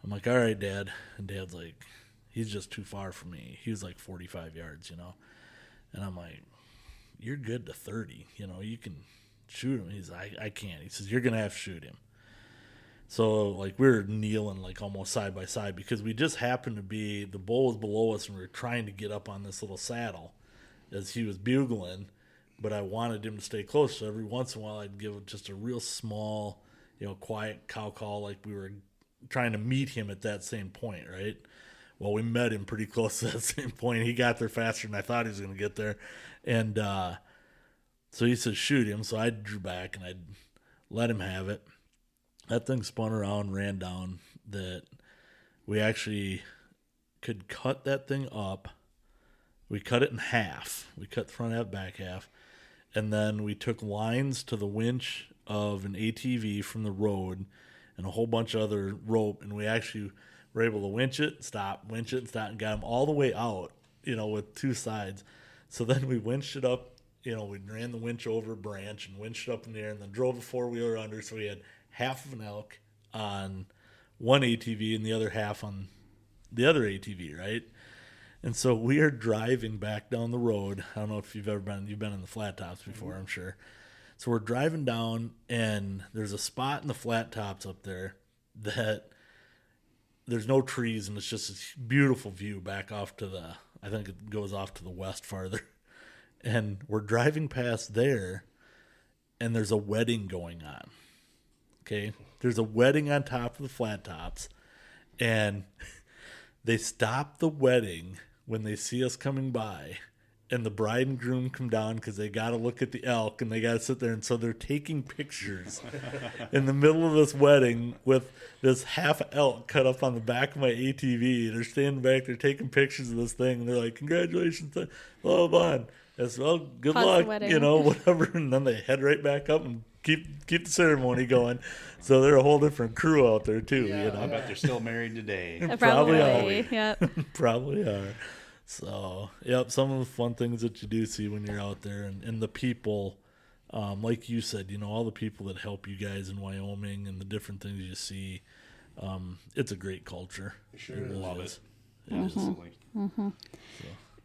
I'm like, "All right, Dad." And Dad's like, "He's just too far for me." He was like 45 yards, And I'm like, "You're good to 30, you can shoot him." He's like, I can't. He says, "You're going to have to shoot him." So, like, we were kneeling, like, almost side by side because we just happened to be, the bull was below us and we were trying to get up on this little saddle. as he was bugling, but I wanted him to stay close. So every once in a while, I'd give just a real small, quiet cow call, like we were trying to meet him at that same point, right? Well, we met him pretty close to that same point. He got there faster than I thought he was going to get there. And so he said, shoot him. So I drew back and I let him have it. That thing spun around, ran down. That we actually could cut that thing up. We cut it in half. We cut the front half, back half. And then we took lines to the winch of an ATV from the road and a whole bunch of other rope. And we actually were able to winch it, winch it, and stop, and got them all the way out, with two sides. So then we winched it up, we ran the winch over a branch and winched it up in the air and then drove a four-wheeler under. So we had half of an elk on one ATV and the other half on the other ATV, right? And so we are driving back down the road. I don't know if you've been in the flat tops before, I'm sure. So we're driving down and there's a spot in the flat tops up there that there's no trees, and it's just this beautiful view back off to I think it goes off to the west farther. And we're driving past there, and there's a wedding going on. Okay? There's a wedding on top of the flat tops, and they stop the wedding when they see us coming by, and the bride and groom come down because they got to look at the elk and they got to sit there. And so they're taking pictures in the middle of this wedding with this half elk cut up on the back of my ATV. They're standing back, they're taking pictures of this thing. And they're like, congratulations, blah, blah, blah. As well, good luck, whatever. And then they head right back up and keep the ceremony going. So they're a whole different crew out there too. I bet they're still married today. Probably are. Yep. Probably are. So, yep, some of the fun things that you do see when you're out there, and the people, like you said, all the people that help you guys in Wyoming and the different things you see, it's a great culture. Sure, it really love is. it. Absolutely.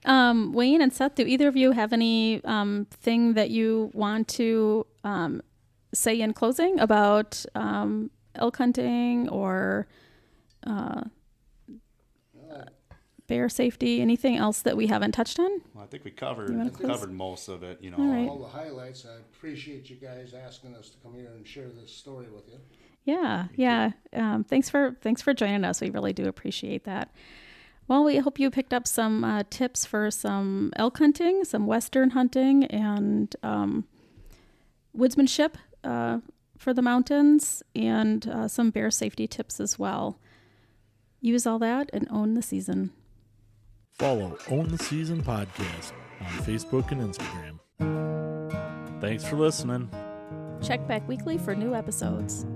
Wayne and Seth, do either of you have any thing that you want to say in closing about elk hunting or bear safety? Anything else that we haven't touched on? Well, I think we covered most of it. right. All the highlights. I appreciate you guys asking us to come here and share this story with you. Yeah. Thanks for joining us. We really do appreciate that. Well, we hope you picked up some tips for some elk hunting, some western hunting, and woodsmanship for the mountains, and some bear safety tips as well. Use all that and own the season. Follow Own the Season Podcast on Facebook and Instagram. Thanks for listening. Check back weekly for new episodes.